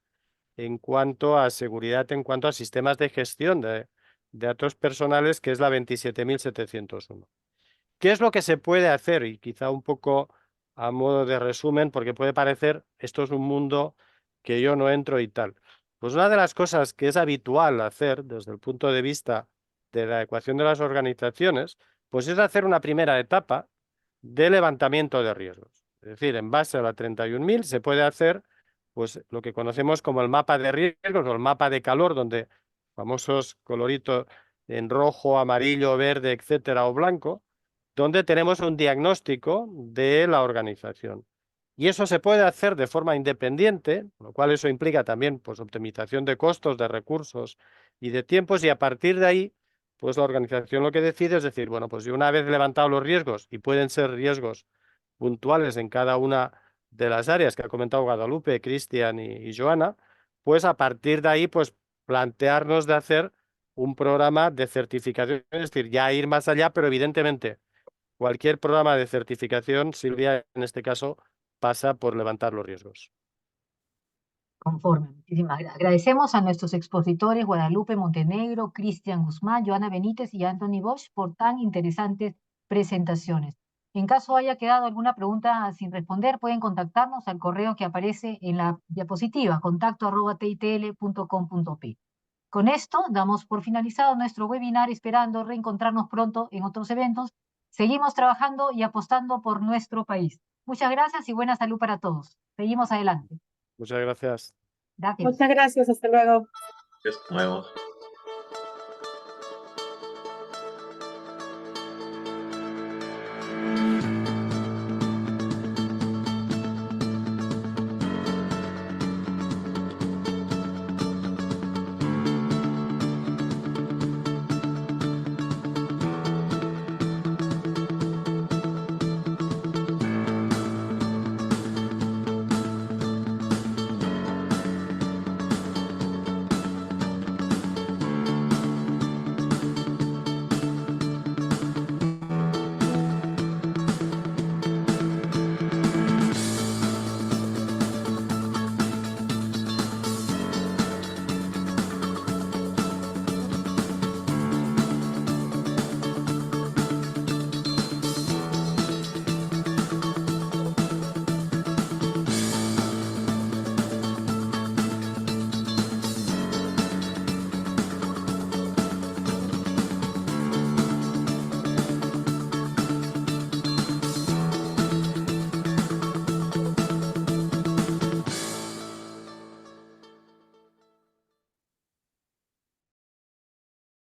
en cuanto a seguridad, en cuanto a sistemas de gestión de datos personales, que es la 27701. ¿Qué es lo que se puede hacer? Y quizá un poco a modo de resumen, porque puede parecer esto es un mundo que yo no entro y tal. Pues una de las cosas que es habitual hacer desde el punto de vista de la ecuación de las organizaciones, pues es hacer una primera etapa de levantamiento de riesgos. Es decir, en base a la 31.000 se puede hacer pues, lo que conocemos como el mapa de riesgos o el mapa de calor, donde famosos coloritos en rojo, amarillo, verde, etcétera, o blanco, donde tenemos un diagnóstico de la organización. Y eso se puede hacer de forma independiente, lo cual eso implica también pues, optimización de costos, de recursos y de tiempos, y a partir de ahí pues la organización lo que decide es decir, bueno, pues una vez levantados los riesgos, y pueden ser riesgos puntuales en cada una de las áreas que ha comentado Guadalupe, Cristian y Joana, pues a partir de ahí, pues plantearnos de hacer un programa de certificación, es decir, ya ir más allá, pero evidentemente cualquier programa de certificación, Silvia, en este caso, pasa por levantar los riesgos. Conforme. Muchísimas gracias. Agradecemos a nuestros expositores Guadalupe Montenegro, Cristian Guzmán, Joana Benítez y Anthony Bosch por tan interesantes presentaciones. En caso haya quedado alguna pregunta sin responder, pueden contactarnos al correo que aparece en la diapositiva, contacto@titl.com.p. Con esto damos por finalizado nuestro webinar, esperando reencontrarnos pronto en otros eventos. Seguimos trabajando y apostando por nuestro país. Muchas gracias y buena salud para todos. Seguimos adelante. Muchas gracias. Gracias. Muchas gracias, hasta luego. Hasta luego.